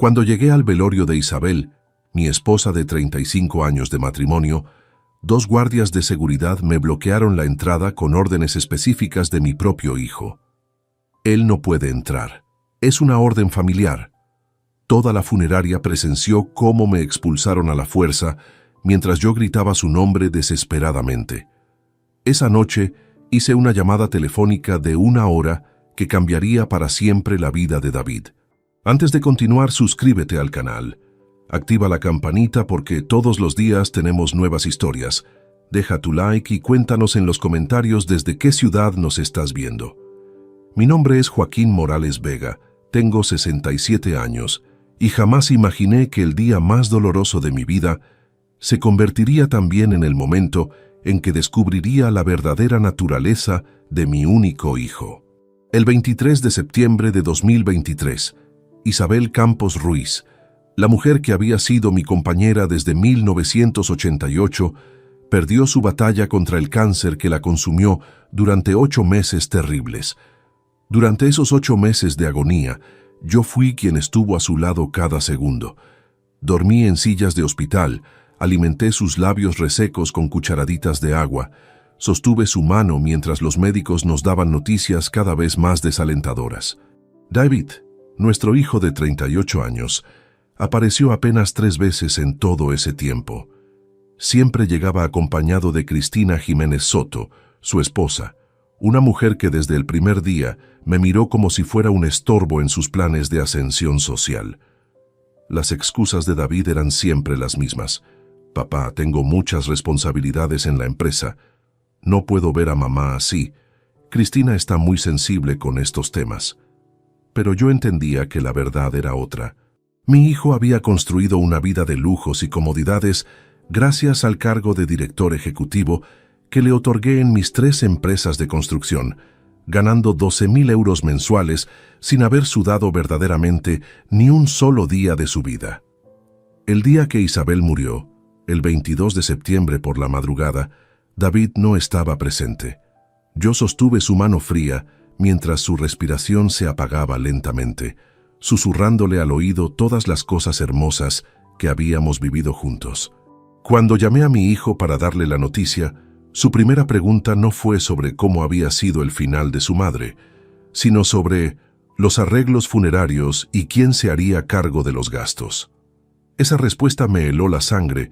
Cuando llegué al velorio de Isabel, mi esposa de 35 años de matrimonio, 2 guardias de seguridad me bloquearon la entrada con órdenes específicas de mi propio hijo. Él no puede entrar. Es una orden familiar. Toda la funeraria presenció cómo me expulsaron a la fuerza mientras yo gritaba su nombre desesperadamente. Esa noche hice una llamada telefónica de 1 hora que cambiaría para siempre la vida de David. Antes de continuar, suscríbete al canal. Activa la campanita porque todos los días tenemos nuevas historias. Deja tu like y cuéntanos en los comentarios desde qué ciudad nos estás viendo. Mi nombre es Joaquín Morales Vega, tengo 67 años y jamás imaginé que el día más doloroso de mi vida se convertiría también en el momento en que descubriría la verdadera naturaleza de mi único hijo. El 23 de septiembre de 2023, Isabel Campos Ruiz, la mujer que había sido mi compañera desde 1988, perdió su batalla contra el cáncer que la consumió durante 8 meses terribles. Durante esos 8 meses de agonía, yo fui quien estuvo a su lado cada segundo. Dormí en sillas de hospital, alimenté sus labios resecos con cucharaditas de agua, sostuve su mano mientras los médicos nos daban noticias cada vez más desalentadoras. David, nuestro hijo de 38 años, apareció apenas 3 veces en todo ese tiempo. Siempre llegaba acompañado de Cristina Jiménez Soto, su esposa, una mujer que desde el primer día me miró como si fuera un estorbo en sus planes de ascensión social. Las excusas de David eran siempre las mismas. Papá, tengo muchas responsabilidades en la empresa. No puedo ver a mamá así. Cristina está muy sensible con estos temas. Pero yo entendía que la verdad era otra. Mi hijo había construido una vida de lujos y comodidades gracias al cargo de director ejecutivo que le otorgué en mis 3 empresas de construcción, ganando 12.000 euros mensuales sin haber sudado verdaderamente ni un solo día de su vida. El día que Isabel murió, el 22 de septiembre por la madrugada, David no estaba presente. Yo sostuve su mano fría mientras su respiración se apagaba lentamente, susurrándole al oído todas las cosas hermosas que habíamos vivido juntos. Cuando llamé a mi hijo para darle la noticia, su primera pregunta no fue sobre cómo había sido el final de su madre, sino sobre los arreglos funerarios y quién se haría cargo de los gastos. Esa respuesta me heló la sangre,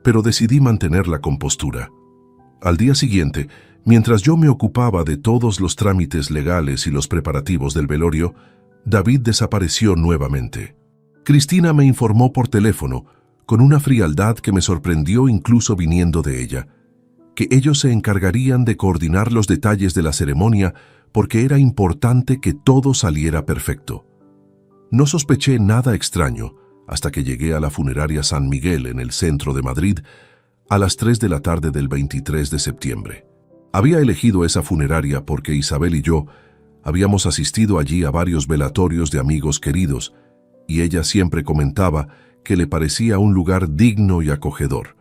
pero decidí mantener la compostura. Al día siguiente, mientras yo me ocupaba de todos los trámites legales y los preparativos del velorio, David desapareció nuevamente. Cristina me informó por teléfono, con una frialdad que me sorprendió incluso viniendo de ella, que ellos se encargarían de coordinar los detalles de la ceremonia porque era importante que todo saliera perfecto. No sospeché nada extraño hasta que llegué a la funeraria San Miguel en el centro de Madrid a las 3 de la tarde del 23 de septiembre. Había elegido esa funeraria porque Isabel y yo habíamos asistido allí a varios velatorios de amigos queridos y ella siempre comentaba que le parecía un lugar digno y acogedor.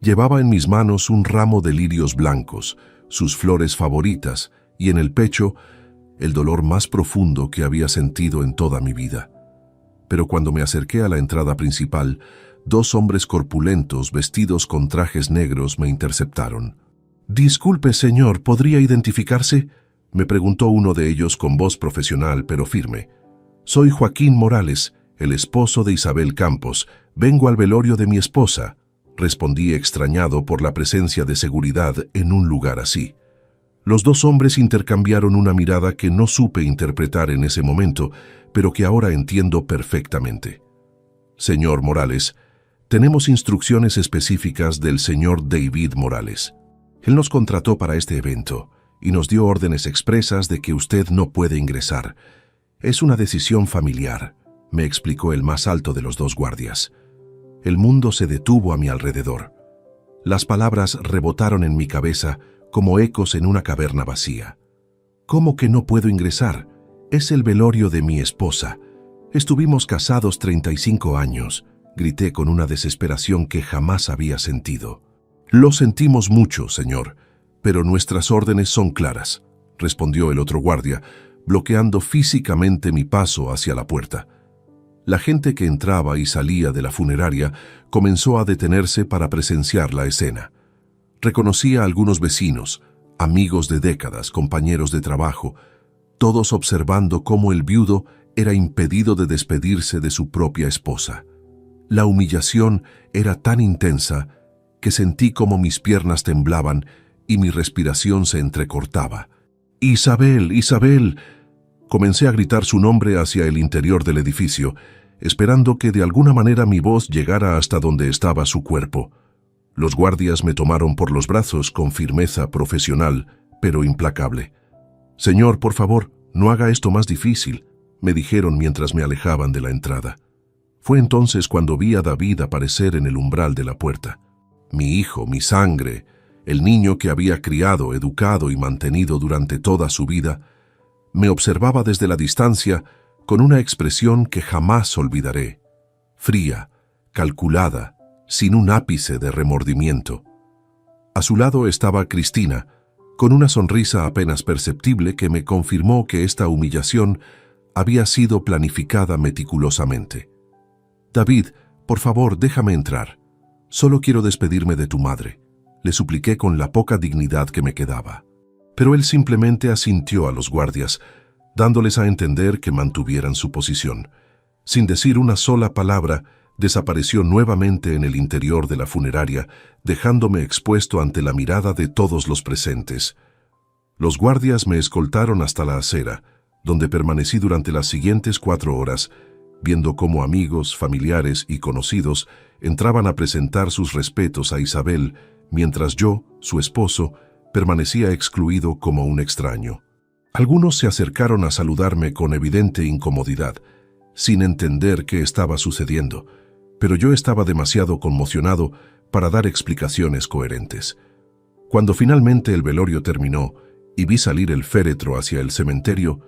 Llevaba en mis manos un ramo de lirios blancos, sus flores favoritas, y en el pecho el dolor más profundo que había sentido en toda mi vida. Pero cuando me acerqué a la entrada principal, 2 hombres corpulentos vestidos con trajes negros me interceptaron. «Disculpe, señor, ¿podría identificarse?», me preguntó uno de ellos con voz profesional pero firme. «Soy Joaquín Morales, el esposo de Isabel Campos. Vengo al velorio de mi esposa», respondí extrañado por la presencia de seguridad en un lugar así. Los 2 hombres intercambiaron una mirada que no supe interpretar en ese momento, pero que ahora entiendo perfectamente. «Señor Morales, tenemos instrucciones específicas del señor David Morales. Él nos contrató para este evento y nos dio órdenes expresas de que usted no puede ingresar. Es una decisión familiar», me explicó el más alto de los 2 guardias. El mundo se detuvo a mi alrededor. Las palabras rebotaron en mi cabeza como ecos en una caverna vacía. «¿Cómo que no puedo ingresar? Es el velorio de mi esposa. Estuvimos casados 35 años», grité con una desesperación que jamás había sentido. «Lo sentimos mucho, señor, pero nuestras órdenes son claras», respondió el otro guardia, bloqueando físicamente mi paso hacia la puerta. La gente que entraba y salía de la funeraria comenzó a detenerse para presenciar la escena. Reconocí a algunos vecinos, amigos de décadas, compañeros de trabajo, todos observando cómo el viudo era impedido de despedirse de su propia esposa. La humillación era tan intensa que sentí como mis piernas temblaban y mi respiración se entrecortaba. «¡Isabel! ¡Isabel!». Comencé a gritar su nombre hacia el interior del edificio, esperando que de alguna manera mi voz llegara hasta donde estaba su cuerpo. Los guardias me tomaron por los brazos con firmeza profesional, pero implacable. «Señor, por favor, no haga esto más difícil», me dijeron mientras me alejaban de la entrada. Fue entonces cuando vi a David aparecer en el umbral de la puerta. Mi hijo, mi sangre, el niño que había criado, educado y mantenido durante toda su vida, me observaba desde la distancia con una expresión que jamás olvidaré, fría, calculada, sin un ápice de remordimiento. A su lado estaba Cristina, con una sonrisa apenas perceptible que me confirmó que esta humillación había sido planificada meticulosamente. «David, por favor, déjame entrar. Solo quiero despedirme de tu madre», le supliqué con la poca dignidad que me quedaba. Pero él simplemente asintió a los guardias, dándoles a entender que mantuvieran su posición. Sin decir una sola palabra, desapareció nuevamente en el interior de la funeraria, dejándome expuesto ante la mirada de todos los presentes. Los guardias me escoltaron hasta la acera, donde permanecí durante las siguientes 4 horas, viendo cómo amigos, familiares y conocidos entraban a presentar sus respetos a Isabel, mientras yo, su esposo, permanecía excluido como un extraño. Algunos se acercaron a saludarme con evidente incomodidad, sin entender qué estaba sucediendo, pero yo estaba demasiado conmocionado para dar explicaciones coherentes. Cuando finalmente el velorio terminó y vi salir el féretro hacia el cementerio,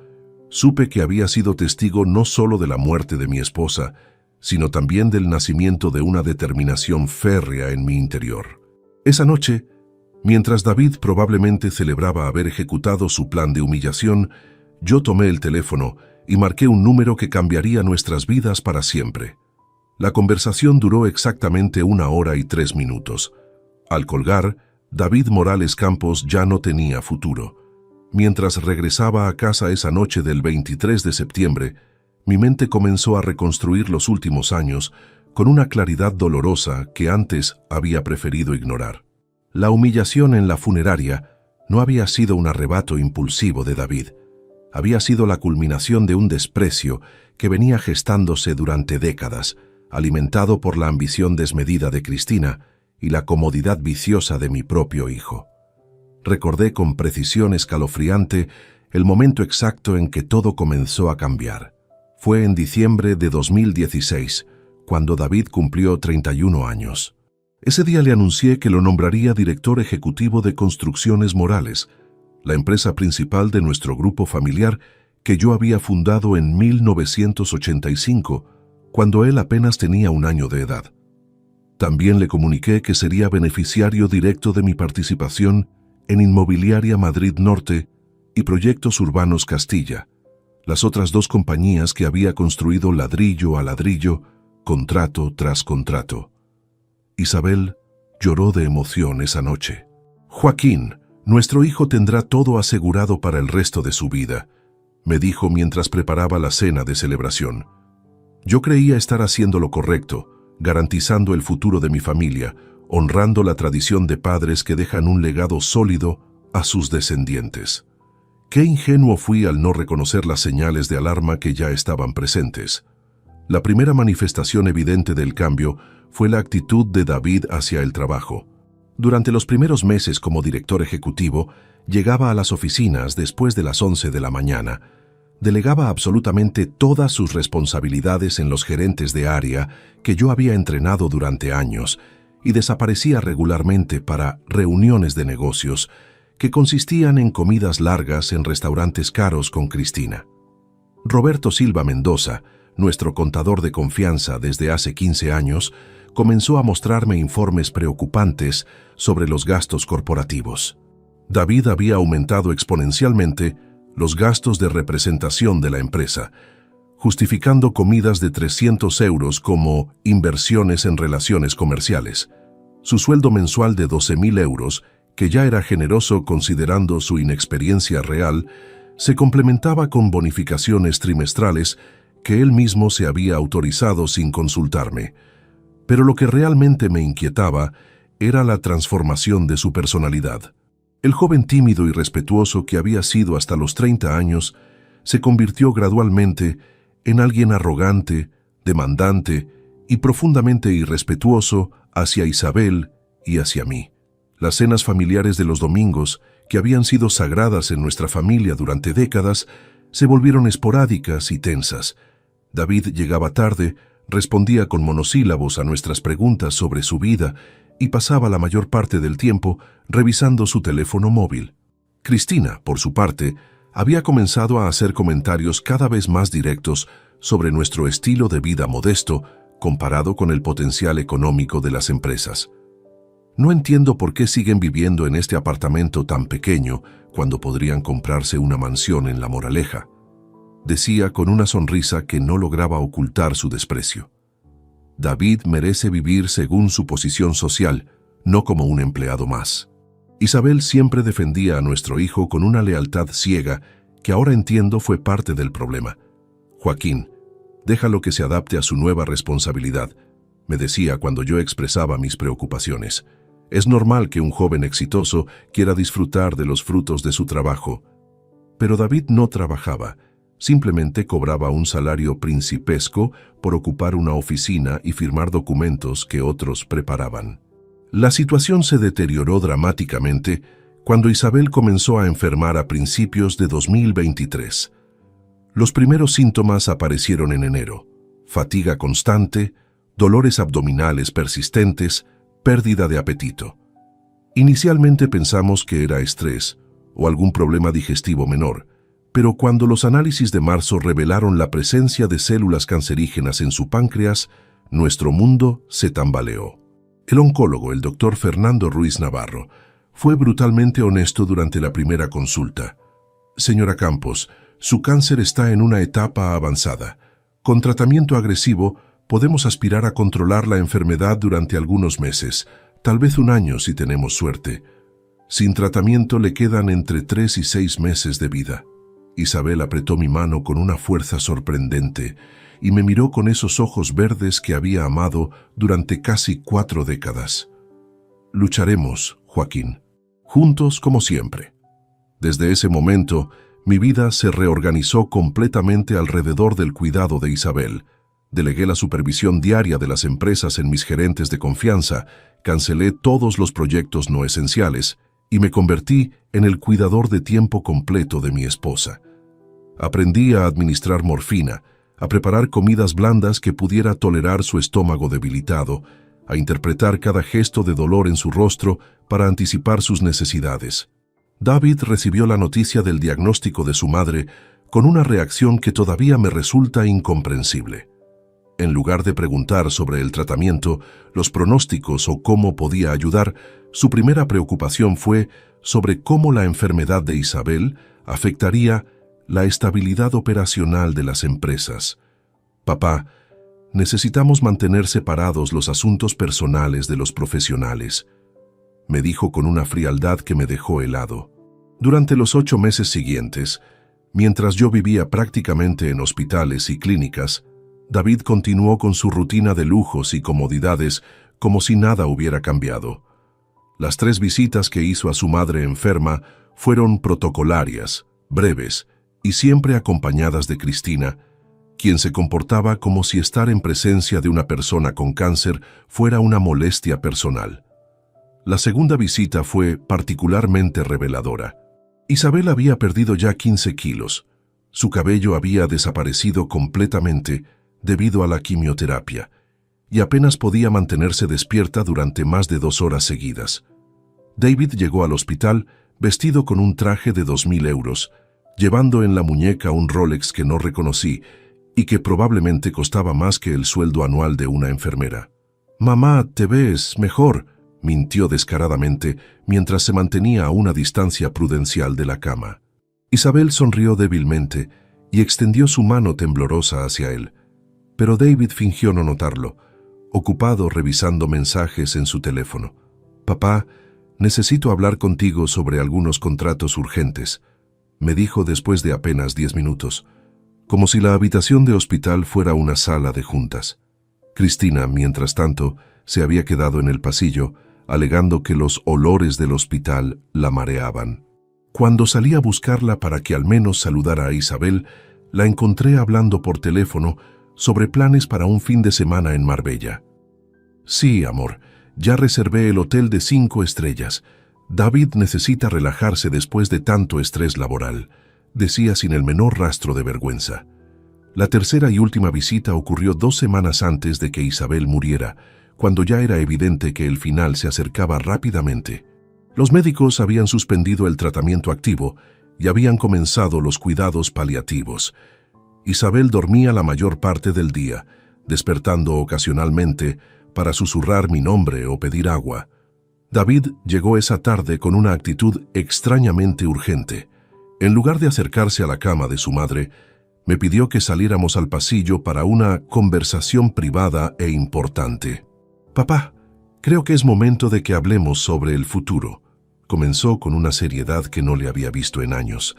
supe que había sido testigo no solo de la muerte de mi esposa, sino también del nacimiento de una determinación férrea en mi interior. Esa noche, mientras David probablemente celebraba haber ejecutado su plan de humillación, yo tomé el teléfono y marqué un número que cambiaría nuestras vidas para siempre. La conversación duró exactamente 1 hora y 3 minutos. Al colgar, David Morales Campos ya no tenía futuro. Mientras regresaba a casa esa noche del 23 de septiembre, mi mente comenzó a reconstruir los últimos años con una claridad dolorosa que antes había preferido ignorar. La humillación en la funeraria no había sido un arrebato impulsivo de David. Había sido la culminación de un desprecio que venía gestándose durante décadas, alimentado por la ambición desmedida de Cristina y la comodidad viciosa de mi propio hijo. Recordé con precisión escalofriante el momento exacto en que todo comenzó a cambiar. Fue en diciembre de 2016, cuando David cumplió 31 años. Ese día le anuncié que lo nombraría director ejecutivo de Construcciones Morales, la empresa principal de nuestro grupo familiar que yo había fundado en 1985, cuando él apenas tenía 1 año de edad. También le comuniqué que sería beneficiario directo de mi participación en Inmobiliaria Madrid Norte y Proyectos Urbanos Castilla, las otras 2 compañías que había construido ladrillo a ladrillo, contrato tras contrato. Isabel lloró de emoción esa noche. «Joaquín, nuestro hijo tendrá todo asegurado para el resto de su vida», me dijo mientras preparaba la cena de celebración. Yo creía estar haciendo lo correcto, garantizando el futuro de mi familia, honrando la tradición de padres que dejan un legado sólido a sus descendientes. Qué ingenuo fui al no reconocer las señales de alarma que ya estaban presentes. La primera manifestación evidente del cambio fue la actitud de David hacia el trabajo. Durante los primeros meses como director ejecutivo, llegaba a las oficinas después de las 11 de la mañana, delegaba absolutamente todas sus responsabilidades en los gerentes de área que yo había entrenado durante años y desaparecía regularmente para reuniones de negocios que consistían en comidas largas en restaurantes caros con Cristina. Roberto Silva Mendoza, nuestro contador de confianza desde hace 15 años, comenzó a mostrarme informes preocupantes sobre los gastos corporativos. David había aumentado exponencialmente los gastos de representación de la empresa, justificando comidas de 300 euros como inversiones en relaciones comerciales. Su sueldo mensual de 12.000 euros, que ya era generoso considerando su inexperiencia real, se complementaba con bonificaciones trimestrales que él mismo se había autorizado sin consultarme. Pero lo que realmente me inquietaba era la transformación de su personalidad. El joven tímido y respetuoso que había sido hasta los 30 años se convirtió gradualmente en alguien arrogante, demandante y profundamente irrespetuoso hacia Isabel y hacia mí. Las cenas familiares de los domingos, que habían sido sagradas en nuestra familia durante décadas, se volvieron esporádicas y tensas. David llegaba tarde, respondía con monosílabos a nuestras preguntas sobre su vida y pasaba la mayor parte del tiempo revisando su teléfono móvil. Cristina, por su parte, había comenzado a hacer comentarios cada vez más directos sobre nuestro estilo de vida modesto comparado con el potencial económico de las empresas. No entiendo por qué siguen viviendo en este apartamento tan pequeño cuando podrían comprarse una mansión en La Moraleja, decía con una sonrisa que no lograba ocultar su desprecio. David merece vivir según su posición social, no como un empleado más. Isabel siempre defendía a nuestro hijo con una lealtad ciega que ahora entiendo fue parte del problema. Joaquín, déjalo que se adapte a su nueva responsabilidad, me decía cuando yo expresaba mis preocupaciones. Es normal que un joven exitoso quiera disfrutar de los frutos de su trabajo. Pero David no trabajaba, simplemente cobraba un salario principesco por ocupar una oficina y firmar documentos que otros preparaban. La situación se deterioró dramáticamente cuando Isabel comenzó a enfermar a principios de 2023. Los primeros síntomas aparecieron en enero: fatiga constante, dolores abdominales persistentes, pérdida de apetito. Inicialmente pensamos que era estrés o algún problema digestivo menor, pero cuando los análisis de marzo revelaron la presencia de células cancerígenas en su páncreas, nuestro mundo se tambaleó. El oncólogo, el doctor Fernando Ruiz Navarro, fue brutalmente honesto durante la primera consulta. Señora Campos, su cáncer está en una etapa avanzada. Con tratamiento agresivo, podemos aspirar a controlar la enfermedad durante algunos meses, tal vez un año si tenemos suerte. Sin tratamiento le quedan entre 3 y 6 meses de vida. Isabel apretó mi mano con una fuerza sorprendente y me miró con esos ojos verdes que había amado durante casi 4 décadas. Lucharemos, Joaquín, juntos como siempre. Desde ese momento, mi vida se reorganizó completamente alrededor del cuidado de Isabel. Delegué la supervisión diaria de las empresas en mis gerentes de confianza, cancelé todos los proyectos no esenciales y me convertí en el cuidador de tiempo completo de mi esposa. Aprendí a administrar morfina, a preparar comidas blandas que pudiera tolerar su estómago debilitado, a interpretar cada gesto de dolor en su rostro para anticipar sus necesidades. David recibió la noticia del diagnóstico de su madre con una reacción que todavía me resulta incomprensible. En lugar de preguntar sobre el tratamiento, los pronósticos o cómo podía ayudar, su primera preocupación fue sobre cómo la enfermedad de Isabel afectaría la estabilidad operacional de las empresas. Papá, necesitamos mantener separados los asuntos personales de los profesionales, me dijo con una frialdad que me dejó helado. Durante los 8 meses siguientes, mientras yo vivía prácticamente en hospitales y clínicas, David continuó con su rutina de lujos y comodidades como si nada hubiera cambiado. Las 3 visitas que hizo a su madre enferma fueron protocolarias, breves y siempre acompañadas de Cristina, quien se comportaba como si estar en presencia de una persona con cáncer fuera una molestia personal. La segunda visita fue particularmente reveladora. Isabel había perdido ya 15 kilos. Su cabello había desaparecido completamente debido a la quimioterapia y apenas podía mantenerse despierta durante más de 2 horas seguidas. David llegó al hospital vestido con un traje de 2.000 euros, llevando en la muñeca un Rolex que no reconocí y que probablemente costaba más que el sueldo anual de una enfermera. «Mamá, te ves mejor», mintió descaradamente mientras se mantenía a una distancia prudencial de la cama. Isabel sonrió débilmente y extendió su mano temblorosa hacia él. Pero David fingió no notarlo, ocupado revisando mensajes en su teléfono. «Papá, necesito hablar contigo sobre algunos contratos urgentes», me dijo después de apenas 10 minutos, como si la habitación de hospital fuera una sala de juntas. Cristina, mientras tanto, se había quedado en el pasillo, alegando que los olores del hospital la mareaban. Cuando salí a buscarla para que al menos saludara a Isabel, la encontré hablando por teléfono sobre planes para un fin de semana en Marbella. «Sí, amor, ya reservé el hotel de 5 estrellas. David necesita relajarse después de tanto estrés laboral», decía sin el menor rastro de vergüenza. La tercera y última visita ocurrió 2 semanas antes de que Isabel muriera, cuando ya era evidente que el final se acercaba rápidamente. Los médicos habían suspendido el tratamiento activo y habían comenzado los cuidados paliativos. Isabel dormía la mayor parte del día, despertando ocasionalmente para susurrar mi nombre o pedir agua. David llegó esa tarde con una actitud extrañamente urgente. En lugar de acercarse a la cama de su madre, me pidió que saliéramos al pasillo para una conversación privada e importante. «Papá, creo que es momento de que hablemos sobre el futuro», comenzó con una seriedad que no le había visto en años.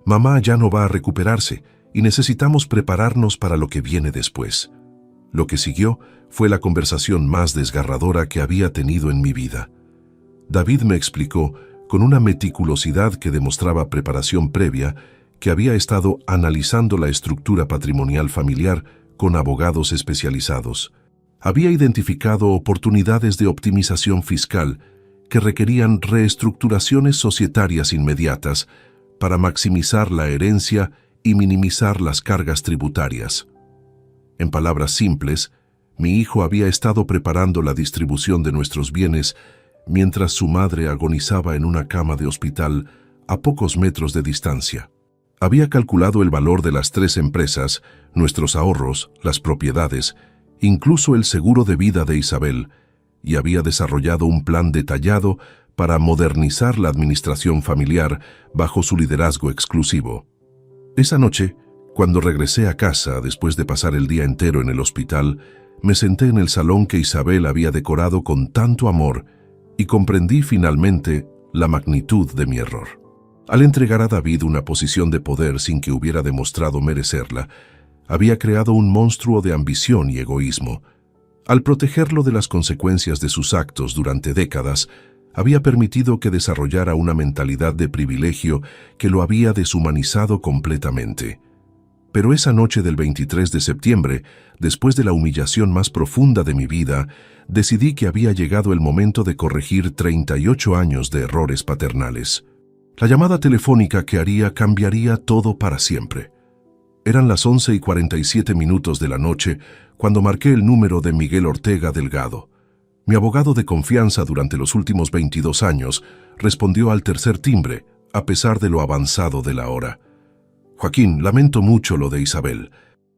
«Mamá ya no va a recuperarse y necesitamos prepararnos para lo que viene después». Lo que siguió fue la conversación más desgarradora que había tenido en mi vida. David me explicó, con una meticulosidad que demostraba preparación previa, que había estado analizando la estructura patrimonial familiar con abogados especializados. Había identificado oportunidades de optimización fiscal que requerían reestructuraciones societarias inmediatas para maximizar la herencia y minimizar las cargas tributarias. En palabras simples, mi hijo había estado preparando la distribución de nuestros bienes mientras su madre agonizaba en una cama de hospital a pocos metros de distancia. Había calculado el valor de las 3 empresas, nuestros ahorros, las propiedades, incluso el seguro de vida de Isabel, y había desarrollado un plan detallado para modernizar la administración familiar bajo su liderazgo exclusivo. Esa noche, cuando regresé a casa después de pasar el día entero en el hospital, me senté en el salón que Isabel había decorado con tanto amor y comprendí finalmente la magnitud de mi error. Al entregar a David una posición de poder sin que hubiera demostrado merecerla, había creado un monstruo de ambición y egoísmo. Al protegerlo de las consecuencias de sus actos durante décadas, había permitido que desarrollara una mentalidad de privilegio que lo había deshumanizado completamente. Pero esa noche del 23 de septiembre, después de la humillación más profunda de mi vida, decidí que había llegado el momento de corregir 38 años de errores paternales. La llamada telefónica que haría cambiaría todo para siempre. Eran las 11:47 de la noche cuando marqué el número de Miguel Ortega Delgado. Mi abogado de confianza durante los últimos 22 años respondió al tercer timbre, a pesar de lo avanzado de la hora. «Joaquín, lamento mucho lo de Isabel.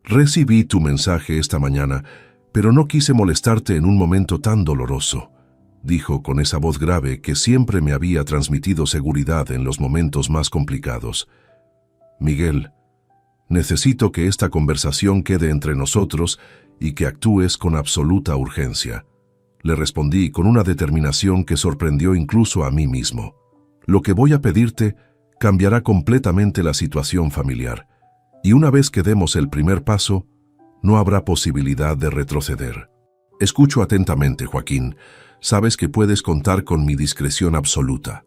Recibí tu mensaje esta mañana, pero no quise molestarte en un momento tan doloroso», dijo con esa voz grave que siempre me había transmitido seguridad en los momentos más complicados. «Miguel, necesito que esta conversación quede entre nosotros y que actúes con absoluta urgencia», le respondí con una determinación que sorprendió incluso a mí mismo. «Lo que voy a pedirte cambiará completamente la situación familiar, y una vez que demos el primer paso, no habrá posibilidad de retroceder. Escucho atentamente, Joaquín. Sabes que puedes contar con mi discreción absoluta»,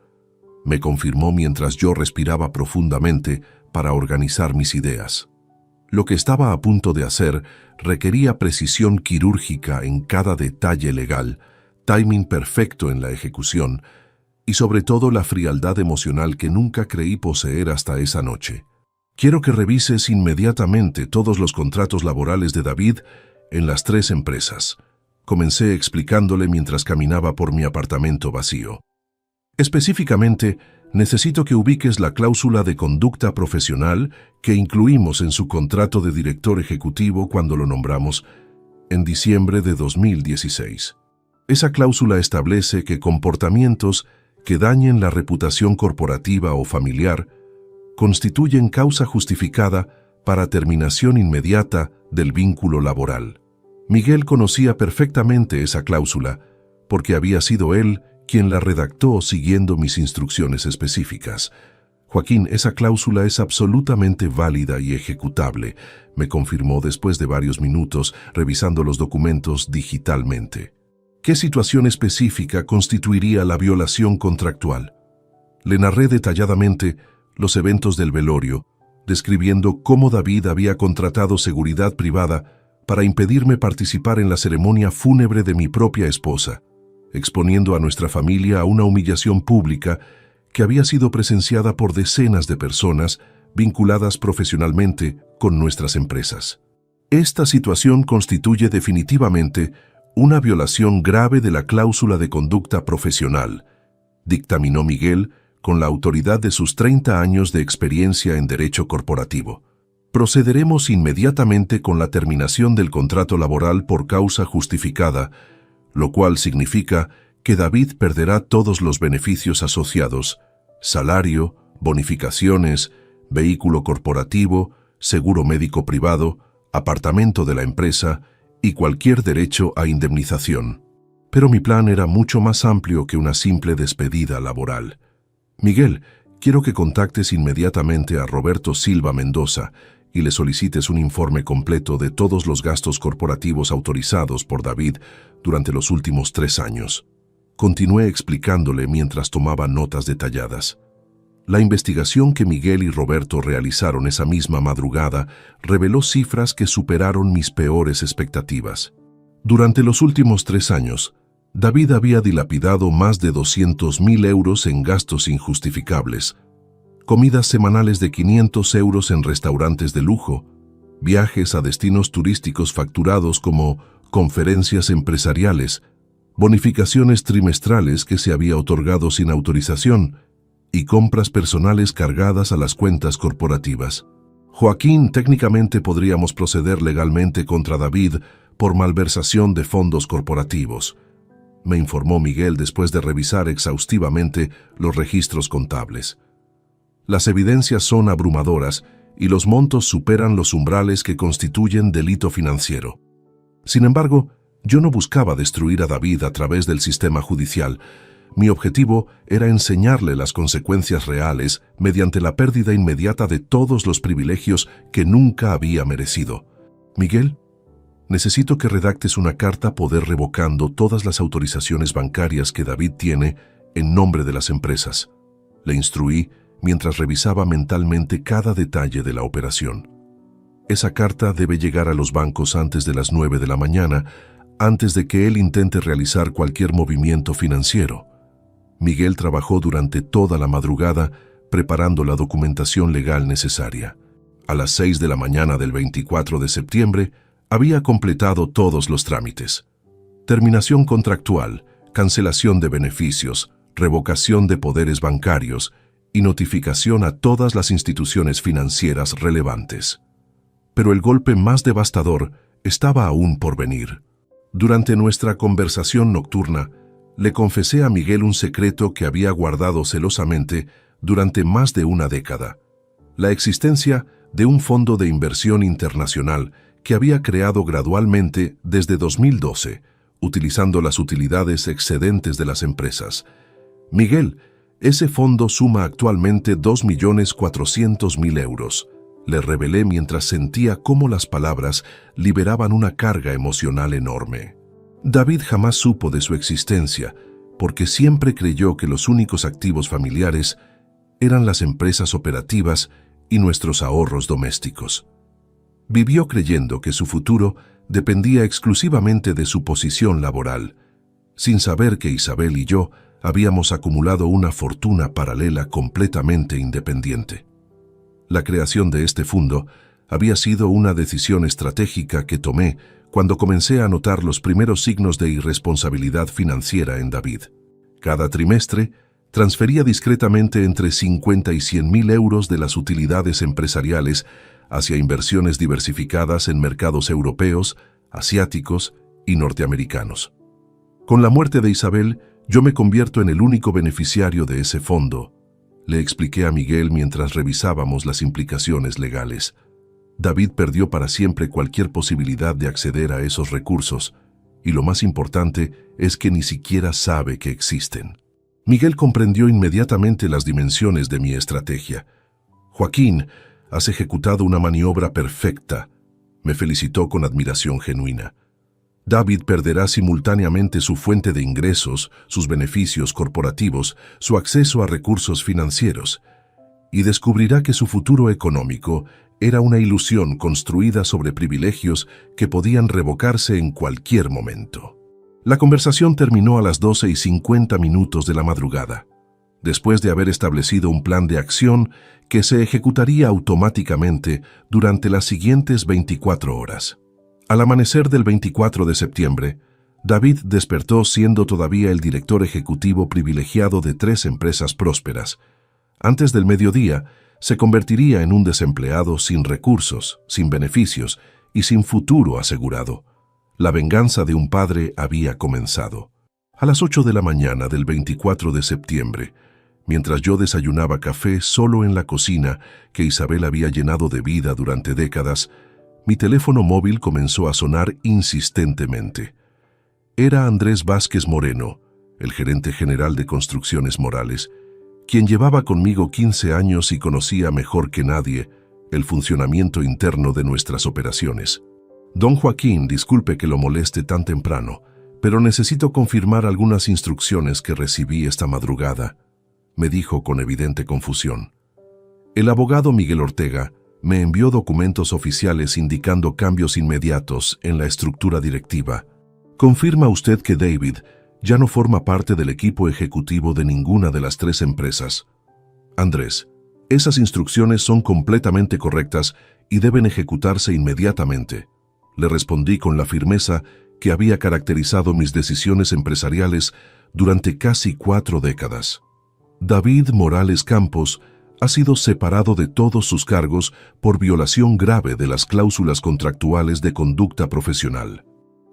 me confirmó mientras yo respiraba profundamente para organizar mis ideas. Lo que estaba a punto de hacer requería precisión quirúrgica en cada detalle legal, timing perfecto en la ejecución y sobre todo la frialdad emocional que nunca creí poseer hasta esa noche. «Quiero que revises inmediatamente todos los contratos laborales de David en las 3 empresas», comencé explicándole mientras caminaba por mi apartamento vacío. «Específicamente, necesito que ubiques la cláusula de conducta profesional que incluimos en su contrato de director ejecutivo cuando lo nombramos en diciembre de 2016. Esa cláusula establece que comportamientos que dañen la reputación corporativa o familiar constituyen causa justificada para terminación inmediata del vínculo laboral. Miguel conocía perfectamente esa cláusula, porque había sido él quien la redactó siguiendo mis instrucciones específicas. Joaquín, esa cláusula es absolutamente válida y ejecutable, me confirmó después de varios minutos revisando los documentos digitalmente. ¿Qué situación específica constituiría la violación contractual? Le narré detalladamente los eventos del velorio, describiendo cómo David había contratado seguridad privada para impedirme participar en la ceremonia fúnebre de mi propia esposa, exponiendo a nuestra familia a una humillación pública que había sido presenciada por decenas de personas vinculadas profesionalmente con nuestras empresas. Esta situación constituye definitivamente una violación grave de la cláusula de conducta profesional, dictaminó Miguel con la autoridad de sus 30 años de experiencia en derecho corporativo. Procederemos inmediatamente con la terminación del contrato laboral por causa justificada, lo cual significa que David perderá todos los beneficios asociados: salario, bonificaciones, vehículo corporativo, seguro médico privado, apartamento de la empresa y cualquier derecho a indemnización. Pero mi plan era mucho más amplio que una simple despedida laboral. Miguel, quiero que contactes inmediatamente a Roberto Silva Mendoza y le solicites un informe completo de todos los gastos corporativos autorizados por David durante los últimos 3 años. Continué explicándole mientras tomaba notas detalladas. La investigación que Miguel y Roberto realizaron esa misma madrugada reveló cifras que superaron mis peores expectativas. Durante los últimos 3 años, David había dilapidado más de 200.000 euros en gastos injustificables, comidas semanales de 500 euros en restaurantes de lujo, viajes a destinos turísticos facturados como conferencias empresariales, bonificaciones trimestrales que se había otorgado sin autorización y compras personales cargadas a las cuentas corporativas. Joaquín, técnicamente podríamos proceder legalmente contra David por malversación de fondos corporativos, me informó Miguel después de revisar exhaustivamente los registros contables. Las evidencias son abrumadoras y los montos superan los umbrales que constituyen delito financiero. Sin embargo, yo no buscaba destruir a David a través del sistema judicial. Mi objetivo era enseñarle las consecuencias reales mediante la pérdida inmediata de todos los privilegios que nunca había merecido. Miguel, necesito que redactes una carta poder revocando todas las autorizaciones bancarias que David tiene en nombre de las empresas. Le instruí mientras revisaba mentalmente cada detalle de la operación. Esa carta debe llegar a los bancos antes de las 9 de la mañana, antes de que él intente realizar cualquier movimiento financiero. Miguel trabajó durante toda la madrugada preparando la documentación legal necesaria. A las 6 de la mañana del 24 de septiembre, había completado todos los trámites. Terminación contractual, cancelación de beneficios, revocación de poderes bancarios y notificación a todas las instituciones financieras relevantes. Pero el golpe más devastador estaba aún por venir. Durante nuestra conversación nocturna, le confesé a Miguel un secreto que había guardado celosamente durante más de una década: la existencia de un fondo de inversión internacional que había creado gradualmente desde 2012, utilizando las utilidades excedentes de las empresas. Miguel, ese fondo suma actualmente 2.400.000 euros, le revelé mientras sentía cómo las palabras liberaban una carga emocional enorme. David jamás supo de su existencia, porque siempre creyó que los únicos activos familiares eran las empresas operativas y nuestros ahorros domésticos. Vivió creyendo que su futuro dependía exclusivamente de su posición laboral, sin saber que Isabel y yo habíamos acumulado una fortuna paralela completamente independiente. La creación de este fondo había sido una decisión estratégica que tomé cuando comencé a notar los primeros signos de irresponsabilidad financiera en David. Cada trimestre, transfería discretamente entre 50 y 100.000 euros de las utilidades empresariales hacia inversiones diversificadas en mercados europeos, asiáticos y norteamericanos. Con la muerte de Isabel, yo me convierto en el único beneficiario de ese fondo, le expliqué a Miguel mientras revisábamos las implicaciones legales. David perdió para siempre cualquier posibilidad de acceder a esos recursos, y lo más importante es que ni siquiera sabe que existen. Miguel comprendió inmediatamente las dimensiones de mi estrategia. Joaquín, has ejecutado una maniobra perfecta. Me felicitó con admiración genuina. David perderá simultáneamente su fuente de ingresos, sus beneficios corporativos, su acceso a recursos financieros, y descubrirá que su futuro económico era una ilusión construida sobre privilegios que podían revocarse en cualquier momento. La conversación terminó a las 12:50 de la madrugada, después de haber establecido un plan de acción que se ejecutaría automáticamente durante las siguientes 24 horas. Al amanecer del 24 de septiembre, David despertó siendo todavía el director ejecutivo privilegiado de 3 empresas prósperas. Antes del mediodía, se convertiría en un desempleado sin recursos, sin beneficios y sin futuro asegurado. La venganza de un padre había comenzado. A las 8 de la mañana del 24 de septiembre, mientras yo desayunaba café solo en la cocina que Isabel había llenado de vida durante décadas, mi teléfono móvil comenzó a sonar insistentemente. Era Andrés Vázquez Moreno, el gerente general de Construcciones Morales, quien llevaba conmigo 15 años y conocía mejor que nadie el funcionamiento interno de nuestras operaciones. Don Joaquín, disculpe que lo moleste tan temprano, pero necesito confirmar algunas instrucciones que recibí esta madrugada, me dijo con evidente confusión. El abogado Miguel Ortega me envió documentos oficiales indicando cambios inmediatos en la estructura directiva. ¿Confirma usted que David ya no forma parte del equipo ejecutivo de ninguna de las 3 empresas? Andrés, esas instrucciones son completamente correctas y deben ejecutarse inmediatamente. Le respondí con la firmeza que había caracterizado mis decisiones empresariales durante casi 4 décadas. David Morales Campos ha sido separado de todos sus cargos por violación grave de las cláusulas contractuales de conducta profesional.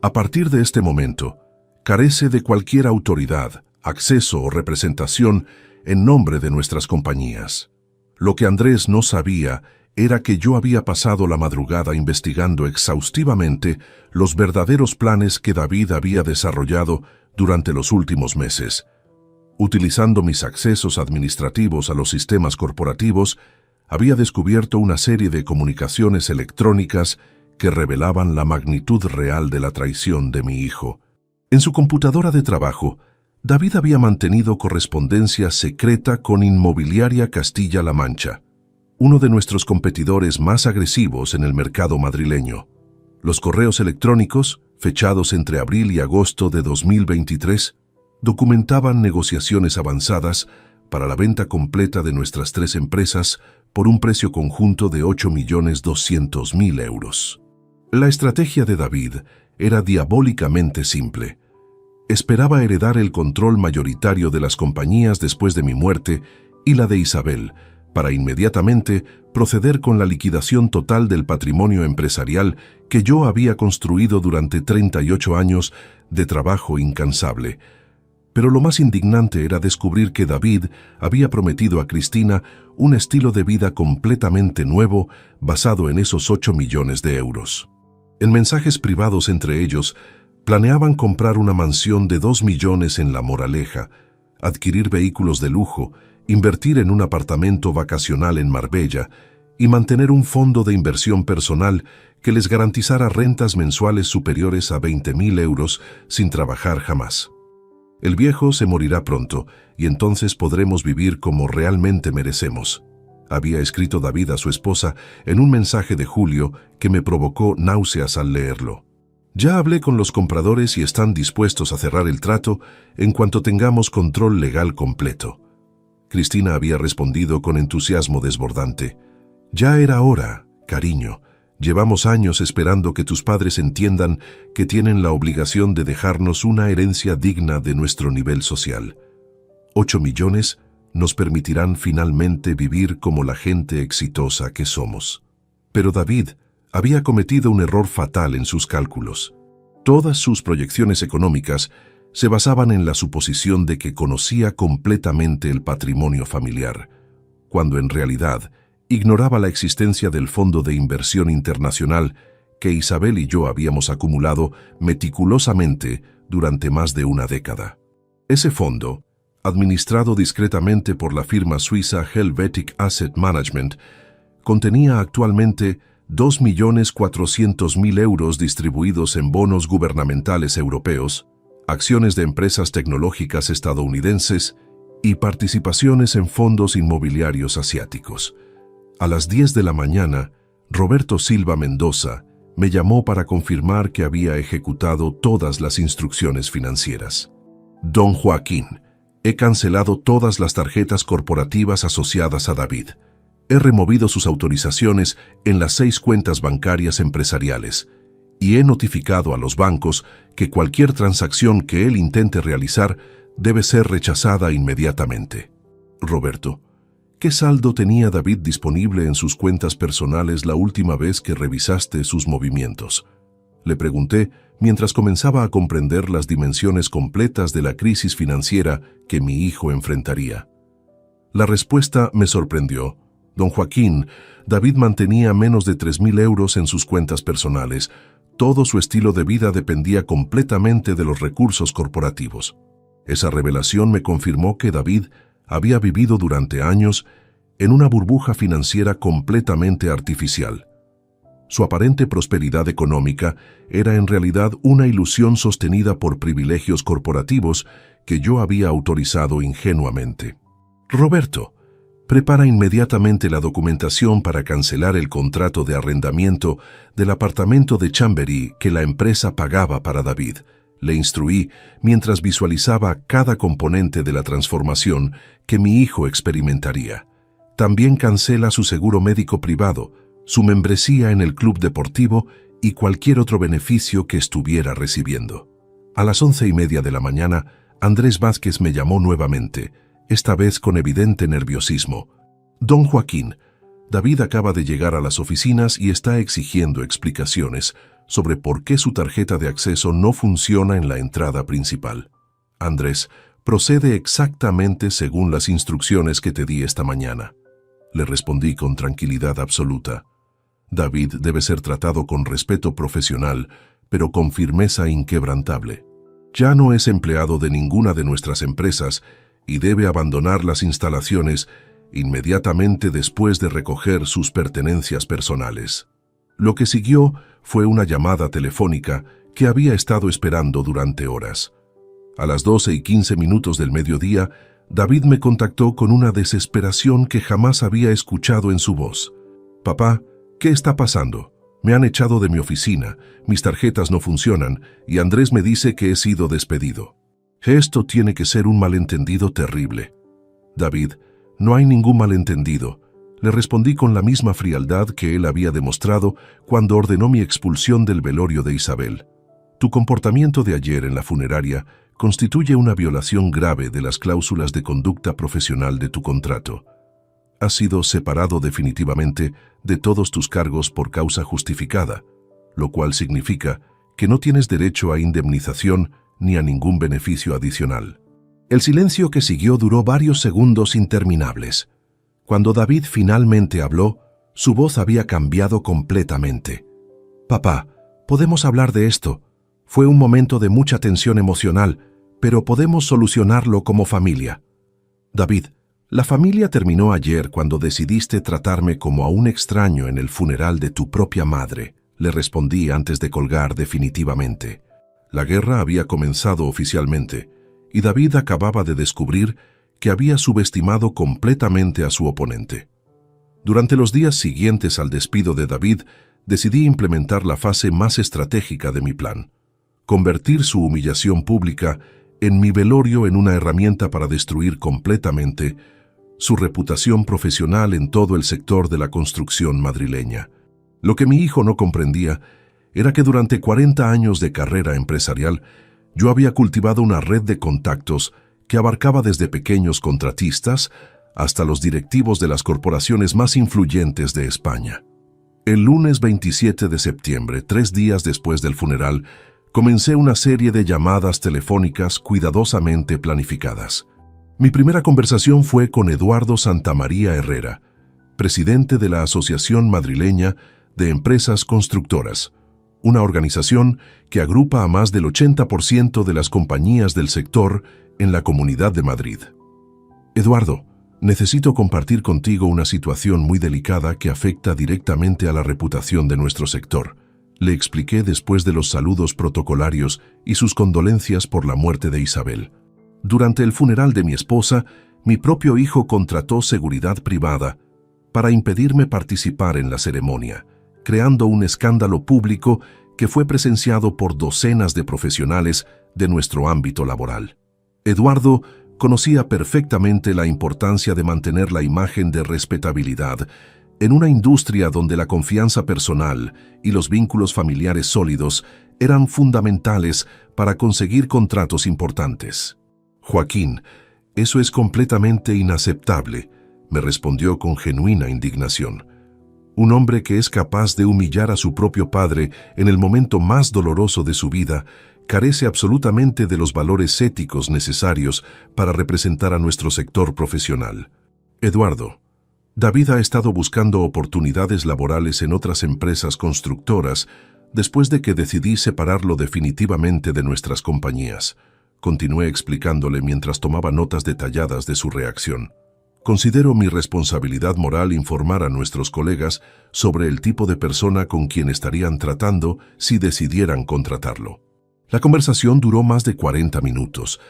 A partir de este momento, carece de cualquier autoridad, acceso o representación en nombre de nuestras compañías. Lo que Andrés no sabía era que yo había pasado la madrugada investigando exhaustivamente los verdaderos planes que David había desarrollado durante los últimos meses. Utilizando mis accesos administrativos a los sistemas corporativos, había descubierto una serie de comunicaciones electrónicas que revelaban la magnitud real de la traición de mi hijo. En su computadora de trabajo, David había mantenido correspondencia secreta con Inmobiliaria Castilla-La Mancha, uno de nuestros competidores más agresivos en el mercado madrileño. Los correos electrónicos, fechados entre abril y agosto de 2023, documentaban negociaciones avanzadas para la venta completa de nuestras 3 empresas por un precio conjunto de 8.200.000 euros. La estrategia de David era diabólicamente simple. Esperaba heredar el control mayoritario de las compañías después de mi muerte y la de Isabel, para inmediatamente proceder con la liquidación total del patrimonio empresarial que yo había construido durante 38 años de trabajo incansable. Pero lo más indignante era descubrir que David había prometido a Cristina un estilo de vida completamente nuevo basado en esos 8 millones de euros. En mensajes privados entre ellos, planeaban comprar una mansión de 2 millones en La Moraleja, adquirir vehículos de lujo, invertir en un apartamento vacacional en Marbella y mantener un fondo de inversión personal que les garantizara rentas mensuales superiores a 20.000 euros sin trabajar jamás. El viejo se morirá pronto y entonces podremos vivir como realmente merecemos, había escrito David a su esposa en un mensaje de julio que me provocó náuseas al leerlo. Ya hablé con los compradores y están dispuestos a cerrar el trato en cuanto tengamos control legal completo. Cristina había respondido con entusiasmo desbordante. Ya era hora, cariño. Llevamos años esperando que tus padres entiendan que tienen la obligación de dejarnos una herencia digna de nuestro nivel social. 8 millones nos permitirán finalmente vivir como la gente exitosa que somos. Pero David había cometido un error fatal en sus cálculos. Todas sus proyecciones económicas se basaban en la suposición de que conocía completamente el patrimonio familiar, cuando en realidad Ignoraba la existencia del Fondo de Inversión Internacional que Isabel y yo habíamos acumulado meticulosamente durante más de una década. Ese fondo, administrado discretamente por la firma suiza Helvetic Asset Management, contenía actualmente 2.400.000 euros distribuidos en bonos gubernamentales europeos, acciones de empresas tecnológicas estadounidenses y participaciones en fondos inmobiliarios asiáticos. A las 10 de la mañana, Roberto Silva Mendoza me llamó para confirmar que había ejecutado todas las instrucciones financieras. Don Joaquín, he cancelado todas las tarjetas corporativas asociadas a David. He removido sus autorizaciones en las 6 cuentas bancarias empresariales y he notificado a los bancos que cualquier transacción que él intente realizar debe ser rechazada inmediatamente. Roberto, ¿qué saldo tenía David disponible en sus cuentas personales la última vez que revisaste sus movimientos? Le pregunté mientras comenzaba a comprender las dimensiones completas de la crisis financiera que mi hijo enfrentaría. La respuesta me sorprendió. Don Joaquín, David mantenía menos de 3.000 euros en sus cuentas personales. Todo su estilo de vida dependía completamente de los recursos corporativos. Esa revelación me confirmó que David había vivido durante años en una burbuja financiera completamente artificial. Su aparente prosperidad económica era en realidad una ilusión sostenida por privilegios corporativos que yo había autorizado ingenuamente. Roberto, prepara inmediatamente la documentación para cancelar el contrato de arrendamiento del apartamento de Chamberí que la empresa pagaba para David. Le instruí mientras visualizaba cada componente de la transformación que mi hijo experimentaría. También cancela su seguro médico privado, su membresía en el club deportivo y cualquier otro beneficio que estuviera recibiendo. A las 11:30 de la mañana, Andrés Vázquez me llamó nuevamente, esta vez con evidente nerviosismo. Don Joaquín, David acaba de llegar a las oficinas y está exigiendo explicaciones sobre por qué su tarjeta de acceso no funciona en la entrada principal. Andrés, procede exactamente según las instrucciones que te di esta mañana. Le respondí con tranquilidad absoluta. David debe ser tratado con respeto profesional, pero con firmeza inquebrantable. Ya no es empleado de ninguna de nuestras empresas y debe abandonar las instalaciones inmediatamente después de recoger sus pertenencias personales. Lo que siguió fue una llamada telefónica que había estado esperando durante horas. A las 12:15 del mediodía, David me contactó con una desesperación que jamás había escuchado en su voz. «Papá, ¿qué está pasando? Me han echado de mi oficina, mis tarjetas no funcionan y Andrés me dice que he sido despedido. Esto tiene que ser un malentendido terrible». «David, no hay ningún malentendido», le respondí con la misma frialdad que él había demostrado cuando ordenó mi expulsión del velorio de Isabel. «Tu comportamiento de ayer en la funeraria constituye una violación grave de las cláusulas de conducta profesional de tu contrato. Has sido separado definitivamente de todos tus cargos por causa justificada, lo cual significa que no tienes derecho a indemnización ni a ningún beneficio adicional». El silencio que siguió duró varios segundos interminables. Cuando David finalmente habló, su voz había cambiado completamente. «Papá, podemos hablar de esto. Fue un momento de mucha tensión emocional, pero podemos solucionarlo como familia». «David, la familia terminó ayer cuando decidiste tratarme como a un extraño en el funeral de tu propia madre», le respondí antes de colgar definitivamente. La guerra había comenzado oficialmente, y David acababa de descubrir que había subestimado completamente a su oponente. Durante los días siguientes al despido de David, decidí implementar la fase más estratégica de mi plan: convertir su humillación pública en mi velorio en una herramienta para destruir completamente su reputación profesional en todo el sector de la construcción madrileña. Lo que mi hijo no comprendía era que durante 40 años de carrera empresarial, yo había cultivado una red de contactos que abarcaba desde pequeños contratistas hasta los directivos de las corporaciones más influyentes de España. El lunes 27 de septiembre, 3 días después del funeral, comencé una serie de llamadas telefónicas cuidadosamente planificadas. Mi primera conversación fue con Eduardo Santamaría Herrera, presidente de la Asociación Madrileña de Empresas Constructoras, una organización que agrupa a más del 80% de las compañías del sector en la Comunidad de Madrid. Eduardo, necesito compartir contigo una situación muy delicada que afecta directamente a la reputación de nuestro sector. Le expliqué después de los saludos protocolarios y sus condolencias por la muerte de Isabel. Durante el funeral de mi esposa, mi propio hijo contrató seguridad privada para impedirme participar en la ceremonia, creando un escándalo público que fue presenciado por docenas de profesionales de nuestro ámbito laboral. Eduardo conocía perfectamente la importancia de mantener la imagen de respetabilidad en una industria donde la confianza personal y los vínculos familiares sólidos eran fundamentales para conseguir contratos importantes. Joaquín, eso es completamente inaceptable, me respondió con genuina indignación. Un hombre que es capaz de humillar a su propio padre en el momento más doloroso de su vida carece absolutamente de los valores éticos necesarios para representar a nuestro sector profesional. Eduardo, David ha estado buscando oportunidades laborales en otras empresas constructoras después de que decidí separarlo definitivamente de nuestras compañías. Continué explicándole mientras tomaba notas detalladas de su reacción. Considero mi responsabilidad moral informar a nuestros colegas sobre el tipo de persona con quien estarían tratando si decidieran contratarlo. La conversación duró más de 40 minutos,